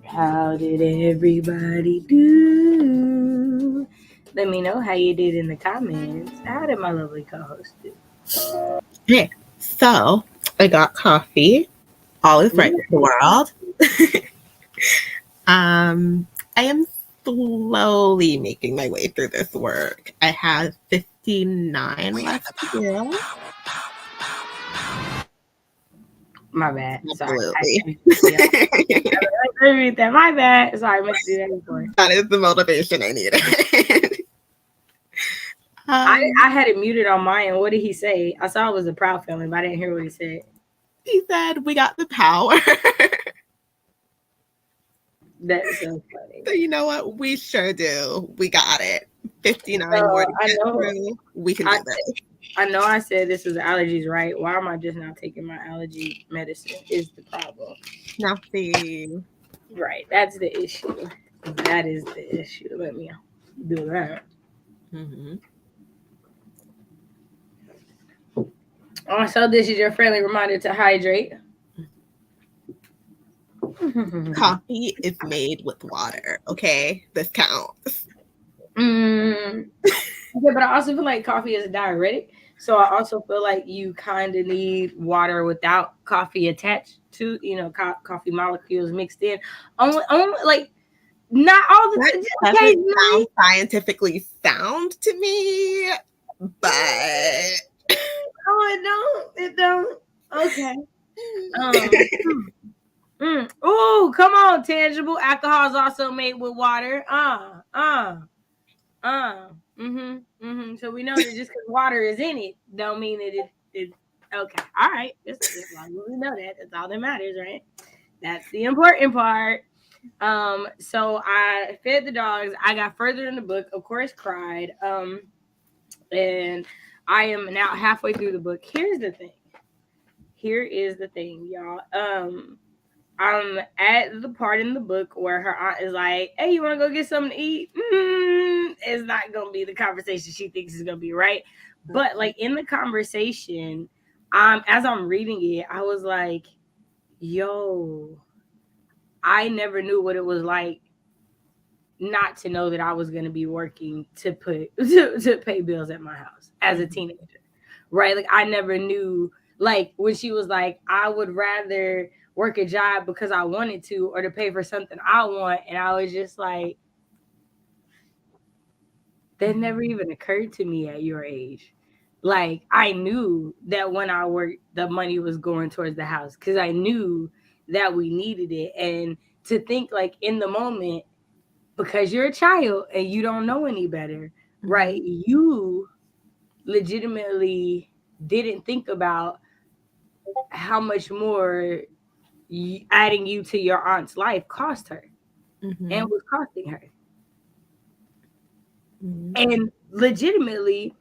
How did everybody do? Let me know how you did in the comments. How did my lovely co-host do? Okay, so I got coffee. All is right with the world. I am slowly making my way through this work. I have 59 left to do. My bad. Sorry. Absolutely. Yeah. Let me read that. My bad. Sorry, I meant to do that before. That is the motivation I needed. I, um, I had it muted on mine. And what did he say? I saw it was a proud family, but I didn't hear what he said. he said, "We got the power." That's so funny. So you know what? We sure do. We got it. So 59 more to I get know through. We can I do this. I know I said this was allergies, right? Why am I just not taking my allergy medicine? Is the problem. Now see. Right. That's the issue. That is the issue. Let me do that. Mm-hmm. Also, this is your friendly reminder to hydrate. Coffee is made with water. Okay, this counts. mm, yeah, but I also feel like coffee is a diuretic. So I also feel like you kind of need water without coffee attached to, coffee molecules mixed in. Only like not all the That time, doesn't occasionally. sound scientifically sound to me, but Oh, it don't. Okay. Um. Oh, come on, tangible. Alcohol is also made with water. Uh. So we know that just because water is in it, don't mean that it. Okay. All right. Just as long as we know that, that's all that matters, right? That's the important part. So I fed the dogs. I got further in the book, of course, cried. And I am now halfway through the book. Here's the thing. Here is the thing, y'all. I'm at the part in the book where her aunt is like, "Hey, you want to go get something to eat?" It's not gonna be the conversation she thinks is gonna be, right? But like in the conversation, as I'm reading it, I was like, "Yo, I never knew what it was like not to know that I was gonna be working to put to pay bills at my house as a teenager, right? Like I never knew. Like when she was like, I would rather work a job because I wanted to or to pay for something I want. And I was just like, that never even occurred to me at your age. Like I knew that when I worked, the money was going towards the house because I knew that we needed it. And to think like in the moment, because you're a child and you don't know any better, right? You legitimately didn't think about how much more adding you to your aunt's life cost her and was costing her. And legitimately,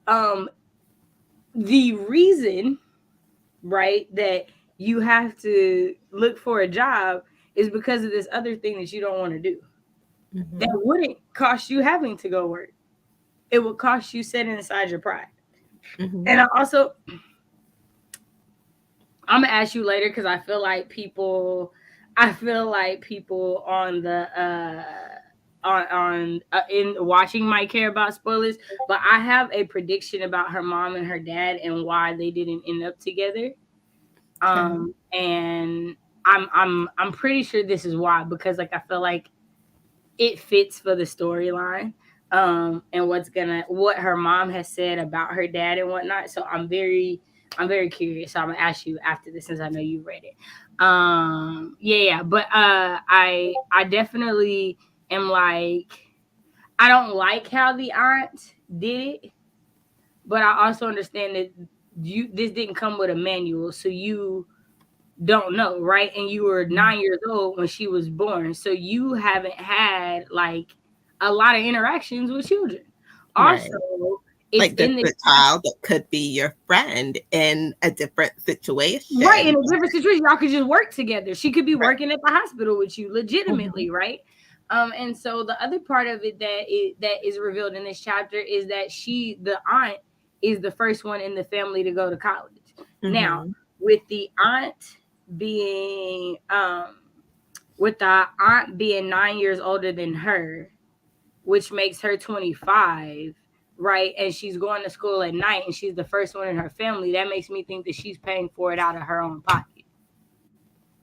um, the reason, right, that you have to look for a job is because of this other thing that you don't want to do. That wouldn't cost you having to go work. It would cost you setting aside your pride. And I'm gonna ask you later because I feel like people on the in watching might care about spoilers, but I have a prediction about her mom and her dad and why they didn't end up together. And I'm pretty sure this is why, because like I feel like it fits for the storyline. And what her mom has said about her dad and whatnot. So I'm very curious. So I'm gonna ask you after this since I know you read it. Yeah. But I definitely am like, I don't like how the aunt did it, but I also understand that this didn't come with a manual, so you don't know, right? And you were 9 years old when she was born, so you haven't had like a lot of interactions with children. Right. Also, it's Like this in is this a child that could be your friend in a different right situation. in a different situation. Y'all could just work together. She could be Right. working at the hospital with you, Mm-hmm. legitimately, right? And so the other part of it that is revealed in this chapter is that the aunt, is the first one in the family to go to college. Now, Mm-hmm. with the aunt being with the aunt being 9 years older than her, which makes her 25, right? And she's going to school at night and she's the first one in her family. That makes me think that she's paying for it out of her own pocket.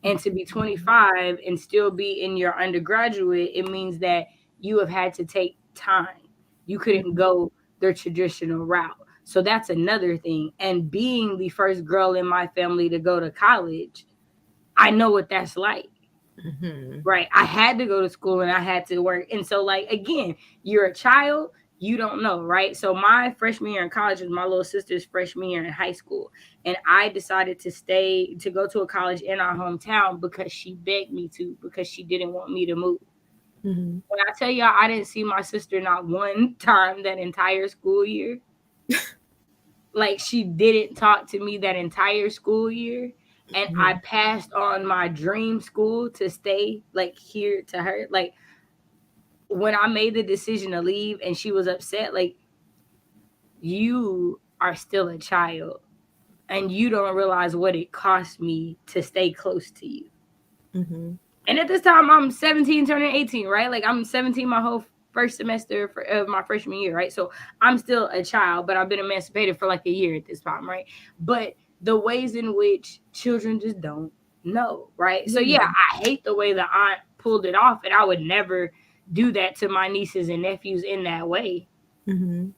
And to be 25 and still be in your undergraduate, it means that you have had to take time. You couldn't go the traditional route. So that's another thing. And being the first girl in my family to go to college, I know what that's like. Mm-hmm. Right. I had to go to school and I had to work. And so, like, again, you're a child, you don't know, right? So, my freshman year in college was my little sister's freshman year in high school. And I decided to stay to go to a college in our hometown because she begged me to, because she didn't want me to move. Mm-hmm. When I tell y'all, I didn't see my sister not one time that entire school year. Like, she didn't talk to me that entire school year. And I Mm-hmm. passed on my dream school to stay like here to her. Like, when I made the decision to leave and she was upset, like, you are still a child and you don't realize what it cost me to stay close to you. Mm-hmm. And at this time, I'm 17, turning 18, right? Like, I'm 17 my whole first semester of my freshman year, right? So I'm still a child, but I've been emancipated for like a year at this time, right? But the ways in which children just don't know, right? So yeah, Yeah. I hate the way the aunt pulled it off, and I would never do that to my nieces and nephews in that way. Mm-hmm.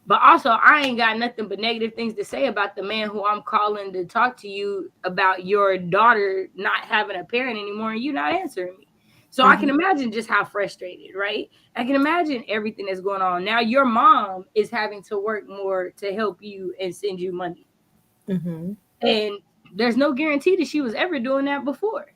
But also, I ain't got nothing but negative things to say about the man who I'm calling to talk to you about your daughter not having a parent anymore and you not answering me. So I Mm-hmm. can imagine just how frustrated, right? I can imagine everything that's going on. Now your mom is having to work more to help you and send you money. Mm-hmm. And there's no guarantee that she was ever doing that before.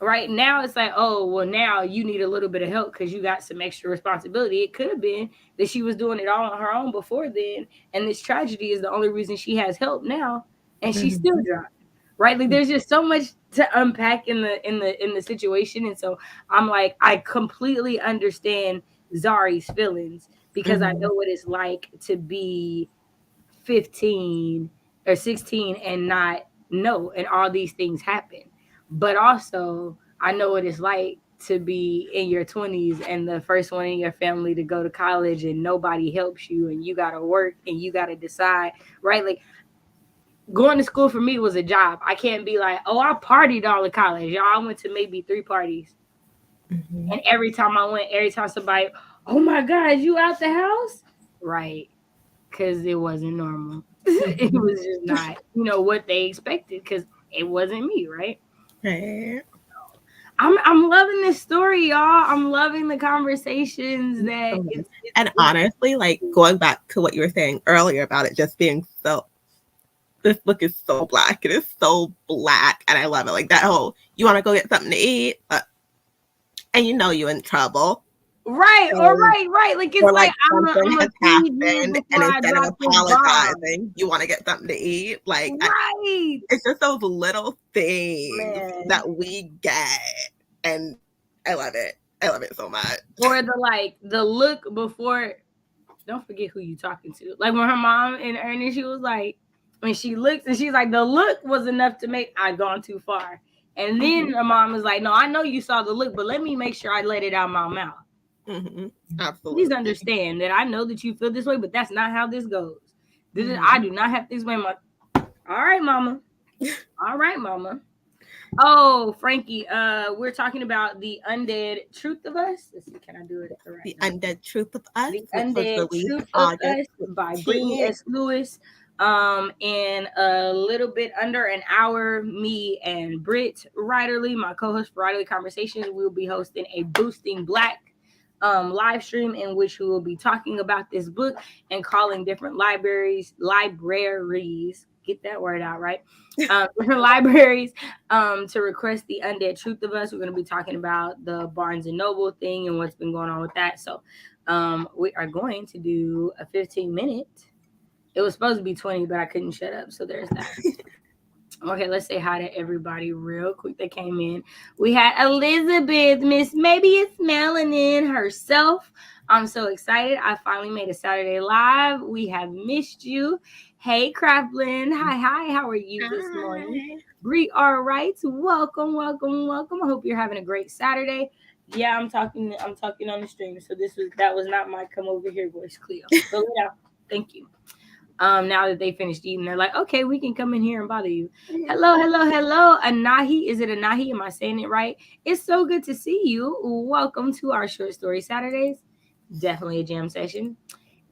Right now it's like, oh well, now you need a little bit of help because you got some extra responsibility. It could have been that she was doing it all on her own before then, and this tragedy is the only reason she has help now, and she's still Mm-hmm. driving. Right, like there's just so much to unpack in the situation, and so I'm like, I completely understand Zari's feelings because I Mm-hmm. know what it's like to be 15 or 16 and not know, and all these things happen. But also I know what it's like to be in your 20s and the first one in your family to go to college and nobody helps you and you got to work and you got to decide, right? Like, going to school for me was a job. I can't be like, oh, I partied all of college, y'all. I went to maybe 3 parties, Mm-hmm. and every time I went, every time somebody, oh my god, you out the house, right? Because it wasn't normal. It Mm-hmm. was just not, what they expected because it wasn't me, right? Right. I'm loving this story, y'all. I'm loving the conversations that So good. And it's honestly, like going back to what you were saying earlier about it just being so, this book is so black. It is so black, and I love it. Like that whole, you want to go get something to eat, and you know you're in trouble, right, or and right. Like, it's or like like I'm something gonna has feed you happened, and before I instead of drop this bomb. apologizing, you want to get something to eat. Like Right, it's just those little things man. that we get, and I love it. I love it so much. Or the look before. Don't forget who you talking to. Like, when her mom and Ernest, she was like, when she looks and she's like, the look was enough to make I gone too far. And then Mm-hmm. her mom is like, no, I know you saw the look, but let me make sure I let it out my mouth. Mm-hmm. Please Absolutely. understand that I know that you feel this way, but that's not how this goes. I Mm-hmm. do not have to explain my. All right, mama. All right, mama. Oh, Frankie, we're talking about The Undead Truth of Us. Let's see, can I do it the right The way? Undead Truth of Us, The which was Undead released Truth of August Us by Brittany 15th. S. Lewis. In a little bit under an hour, me and Britt Riderly, my co-host for Riderly Conversations, will be hosting a Boosting Black live stream in which we will be talking about this book and calling different libraries, get that word out right, different libraries to request The Undead Truth of Us. We're going to be talking about the Barnes and Noble thing and what's been going on with that. So we are going to do a 15-minute. It was supposed to be 20, but I couldn't shut up. So there's that. Okay, let's say hi to everybody real quick that came in. We had Elizabeth, Miss Maybe It's Melanin herself. I'm so excited. I finally made a Saturday live. We have missed you. Hey, Craftblend. Hi. How are you this morning? Hi. Bree R. Wrights. Welcome. I hope you're having a great Saturday. Yeah, I'm talking on the stream. So that was not my come over here voice, Cleo. Fill it out. Thank you. Now that they finished eating, they're like, okay, we can come in here and bother you. Hello, Anahi. Is it Anahi? Am I saying it right? It's so good to see you. Welcome to our short story Saturdays. definitely a jam session.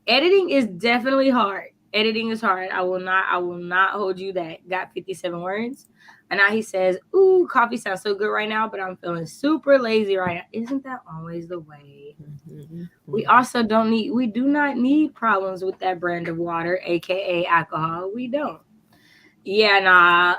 Editing is definitely hard. Editing is hard. I will not hold you that. Got 57 words. And now he says, "Ooh, coffee sounds so good right now, but I'm feeling super lazy right now." Isn't that always the way? Mm-hmm. We do not need problems with that brand of water, aka alcohol. We don't. Yeah,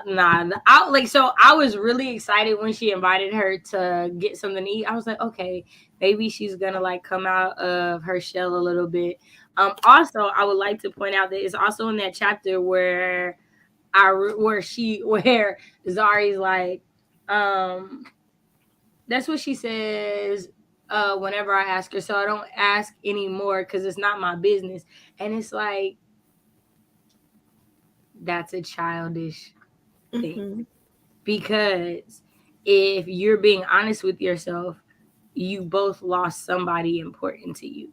nah. So I was really excited when she invited her to get something to eat. I was like, okay, maybe she's gonna like come out of her shell a little bit. Also, I would like to point out that it's also in that chapter where where Zari's like, um, that's what she says. Whenever I ask her, so I don't ask anymore because it's not my business. And it's like that's a childish thing. Mm-hmm. Because if you're being honest with yourself, you both lost somebody important to you.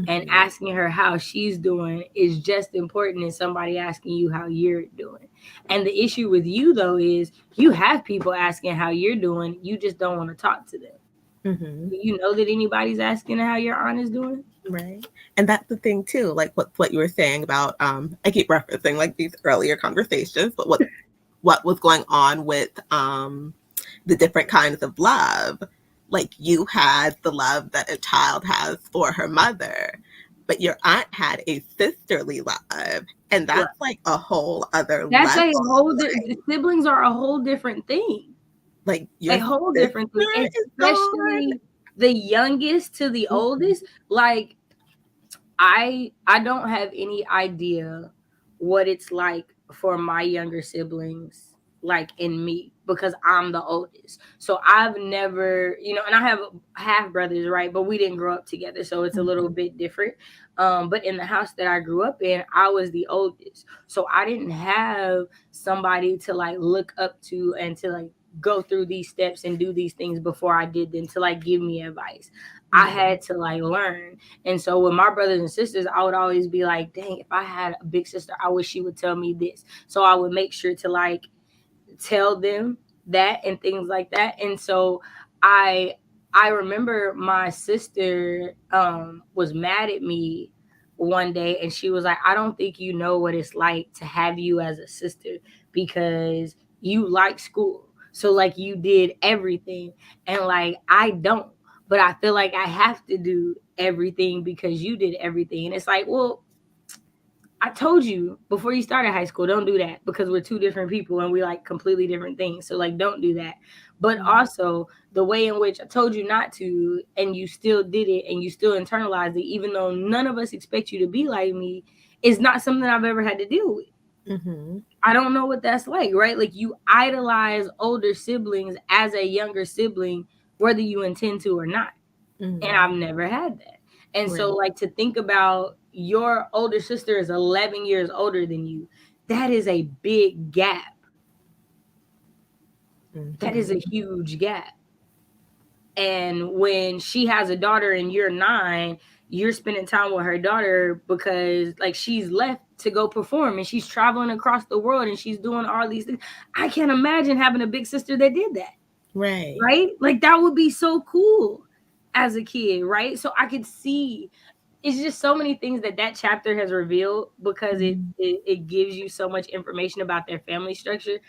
And Mm-hmm. asking her how she's doing is just important as somebody asking you how you're doing. And the issue with you, though, is you have people asking how you're doing. You just don't want to talk to them. Mm-hmm. Do you know that anybody's asking how your aunt is doing? Right. And that's the thing too, like what you were saying about I keep referencing like these earlier conversations, but what was going on with the different kinds of love. Like you had the love that a child has for her mother, but your aunt had a sisterly love, and Right. that's like a whole other That's level. a whole. Siblings are a whole different thing. Like A your whole sister different thing, is gone. especially the youngest to the Mhm. oldest. Like I don't have any idea what it's like for my younger siblings, like in me, because I'm the oldest. So I've never, and I have half brothers, right? But we didn't grow up together, so it's a little Mhm. bit different. But in the house that I grew up in, I was the oldest, so I didn't have somebody to like look up to and to like go through these steps and do these things before I did them to like give me advice. I Mhm. had to like learn. And so with my brothers and sisters, I would always be like, dang, if I had a big sister, I wish she would tell me this. So I would make sure to like tell them that and things like that. And so I I remember my sister was mad at me one day, and she was like, "I don't think you know what it's like to have you as a sister, because you like school. So like you did everything, and like I don't. But I feel like I have to do everything because you did everything." And it's like, well, I told you before you started high school, don't do that, because we're two different people and we like completely different things. So like don't do that. But also the way in which I told you not to and you still did it and you still internalized it, even though none of us expect you to be like me, is not something I've ever had to deal with. Mhm. I don't know what that's like, right? Like you idolize older siblings as a younger sibling, whether you intend to or not. And Mhm. I've never had that. And so, Right. like, to think about your older sister is 11 years older than you, that is a big gap. That is a Mhm. huge gap. And when she has a daughter and you're 9, you're spending time with her daughter because, like, she's left to go perform and she's traveling across the world and she's doing all these things. I can't imagine having a big sister that did that. Right. Right? Like that would be so cool as a kid, right? So I could see it's just so many things that chapter has revealed because it Mhm. it, it gives you so much information about their family structure.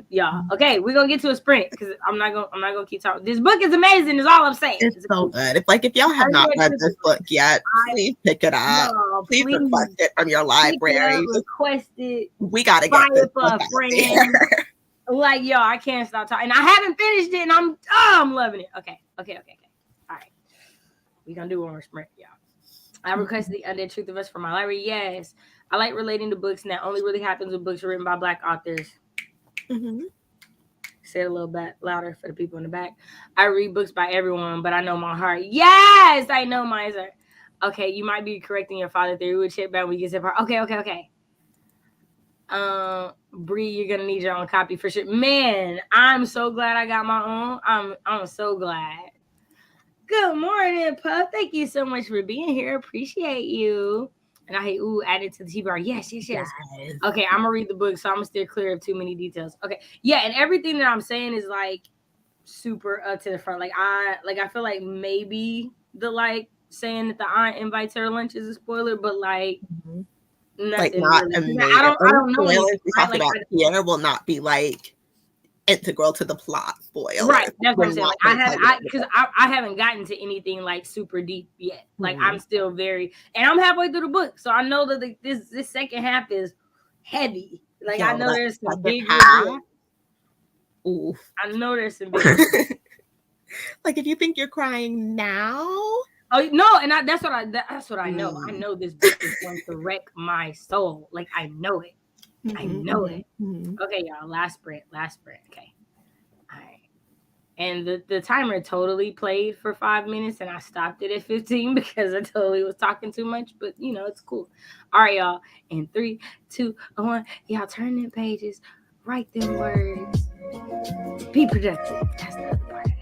Yeah, okay, we're gonna get to a sprint because I'm not gonna keep talking. This book is amazing, is all I'm saying. It's It's so amazing. good. If y'all have not read this book yet, I please pick it up. Y'all, Please request please it from your pick it up, library. Just, request it, we got to buy get this it for book a out friend. there. Like, yo, I can't stop talking. And I haven't finished it, and I'm loving it. Okay. All right. We're gonna do one more sprint, y'all. I requested the Undead Truth of Us from my library. Yes. I like relating to books, and that only really happens with books written by Black authors. Mhm. Say it a little bit louder for the people in the back. I read books by everyone, but I know my heart. Yes, I know mine. Okay, you might be correcting your father theory. We'll check back when we get to the part. Okay. Bree, you're gonna need your own copy for sure. Man, I'm so glad I got my own. I'm so glad. Good morning, Puff. Thank you so much for being here. Appreciate you. And I hate added to the T bar. Yes. Yes. Okay, I'm gonna read the book, so I'm gonna steer clear of too many details. Okay, yeah, and everything that I'm saying is like super up to the front. Like I feel like maybe the like saying that the aunt invites her to lunch is a spoiler, but like Mhm. Like, nothing not really. a 'Cause major. I Any don't know anything, spoilers we right? talk Like about here will not be, like, integral to the plot right, spoilers. that's what I'm We're saying. not Like gonna tell you because everything. I haven't gotten to anything like super deep yet. Like I'm Mhm. still very, and I'm halfway through the book, so I know that this second half is heavy. Like I Yo, know that there's some second big reveals. half, oof. I know there's some big reveals. Like, if you think you're crying now, Oh no, and that's what I know. I mm. know this book is going to wreck my soul. Like I know it. I Mhm, know it. mhm, mhm. Okay, y'all. Last sprint. Last sprint. Okay. All right. And the timer totally played for 5 minutes, and I stopped it at 15 because I totally was talking too much. But you know, it's cool. All right, y'all. In 3, 2, 1, y'all turn them pages, write them words, be productive. That's the other part of that.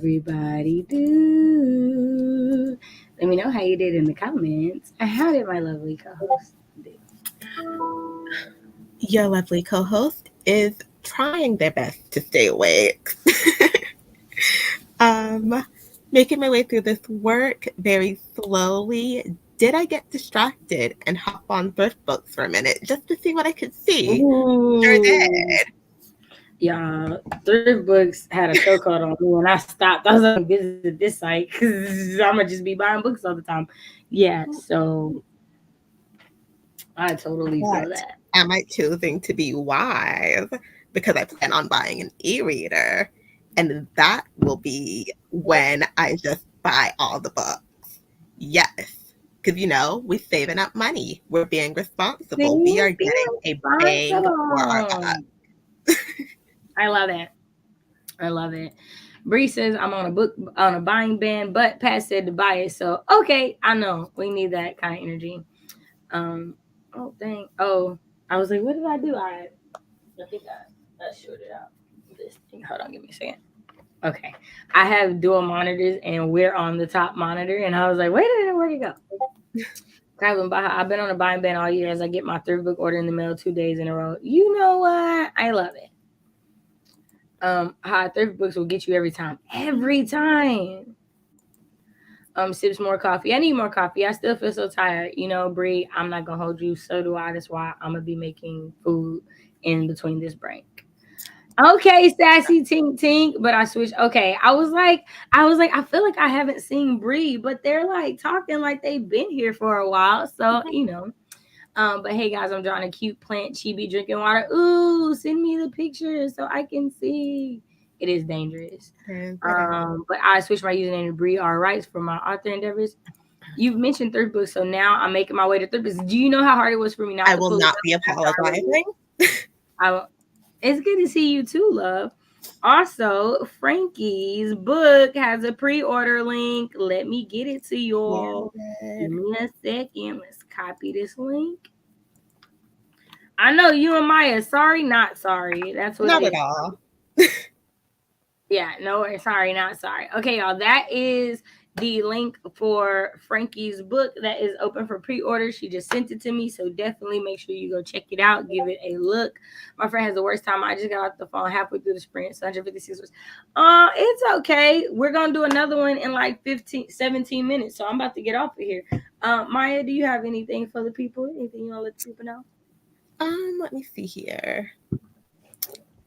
everybody do? Let me know how you did in the comments. And how did my lovely co-host do? Your lovely co host is trying their best to stay awake. um, Making my way through this work very slowly. Did I get distracted and hop on thrift books for a minute just to see what I could see? Sure Ooh. did. Y'all, thrift books had a chokehold on me when I stopped. I was like, visit this site because I'm gonna just be buying books all the time. Yeah, so I totally feel But that. am I choosing to be wise because I plan on buying an e reader? And that will be when I just buy all the books. Yes. Because, we're saving up money. We're being responsible. We See, are be getting a bang for our responsible. buck. I love it. I love it. Bree says I'm on a buying ban, but Pat said to buy it. So okay, I know we need that kind of energy. Um. Oh dang. Oh, I was like, what did I do? I think I showed it out. This thing. Hold on, give me a second. Okay, I have dual monitors, and we're on the top monitor. And I was like, wait a minute, where'd it go? I've been on a buying ban all year as I get my third book order in the mail 2 days in a row. You know what? I love it. How thrift books will get you every time. Every time. Sips more coffee. I need more coffee. I still feel so tired. You know, Bree, I'm not gonna hold you. So do I. That's why I'm gonna be making food in between this break. Okay, sassy tink tink, but I switched. Okay, I was like, I feel like I haven't seen Bree, but they're like talking like they've been here for a while. So you know, but hey guys, I'm drawing a cute plant chibi drinking water. Ooh, send me the picture so I can see. It is dangerous. But I switched my username to Bree R. Rights for my author endeavors. You've mentioned third book, so now I'm making my way to third books. Do you know how hard it was for me not I to will pull it not up be after I read it? apologizing. I, it's good to see you too, love. Also, Frankie's book has a pre-order link. Let me get it to y'all. Give Yeah. me a second. Let's copy this link. I know you and Maya. Sorry, not sorry. That's what it Not at is. all. Yeah, no, sorry, not sorry. Okay, y'all, that is the link for Frankie's book that is open for pre-order. She just sent it to me, so definitely make sure you go check it out, give it a look. My friend has the worst time. I just got off the phone halfway through the sprint, 156 words. It's okay. We're gonna do another one in like 15, 17 minutes. So I'm about to get off of here. Maya, do you have anything for the people? Anything you want to let the people know? Let me see here.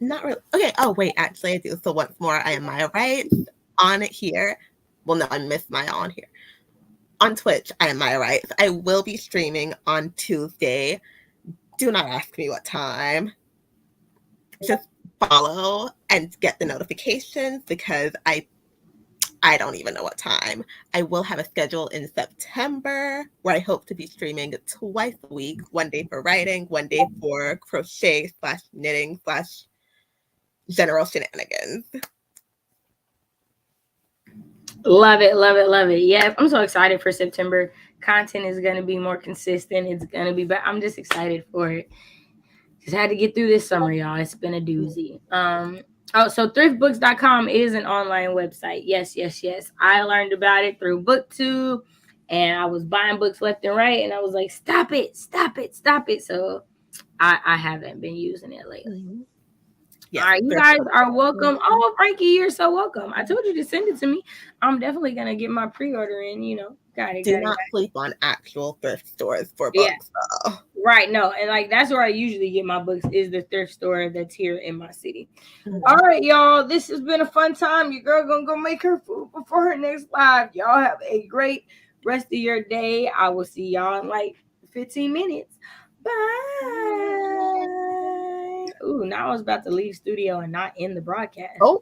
Not really. Okay. Oh, wait. Actually, I do. So once more, I am MiyaWrites on it here. Well, no, I missed Maya on here. On Twitch, I am MiyaWrites. I will be streaming on Tuesday. Do not ask me what time. Just follow and get the notifications because I don't even know what time. I will have a schedule in September where I hope to be streaming twice a week, one day for writing, one day for crochet slash knitting slash general shenanigans. Love it, love it, love it. Yeah, I'm so excited for September. Content is gonna be more consistent. It's gonna be better. I'm just excited for it. Just had to get through this summer, y'all. It's been a doozy. So thriftbooks.com is an online website. Yes, yes, yes. I learned about it through BookTube, and I was buying books left and right, and I was like, stop it, stop it, stop it. So I haven't been using it lately. Mm-hmm. All Yes, right, you guys are welcome. Oh, Frankie, you're so welcome. I told you to send it to me. I'm definitely gonna get my pre-order in. You know, got it, do got it, got not it. sleep on actual thrift stores for Yeah, books, though. right. No, and like that's where I usually get my books is the thrift store that's here in my city. All Mm-hmm. right, y'all. This has been a fun time. Your girl gonna go make her food before her next live. Y'all have a great rest of your day. I will see y'all in like 15 minutes. Bye. Ooh, now I was about to leave studio and not in the broadcast. Oh,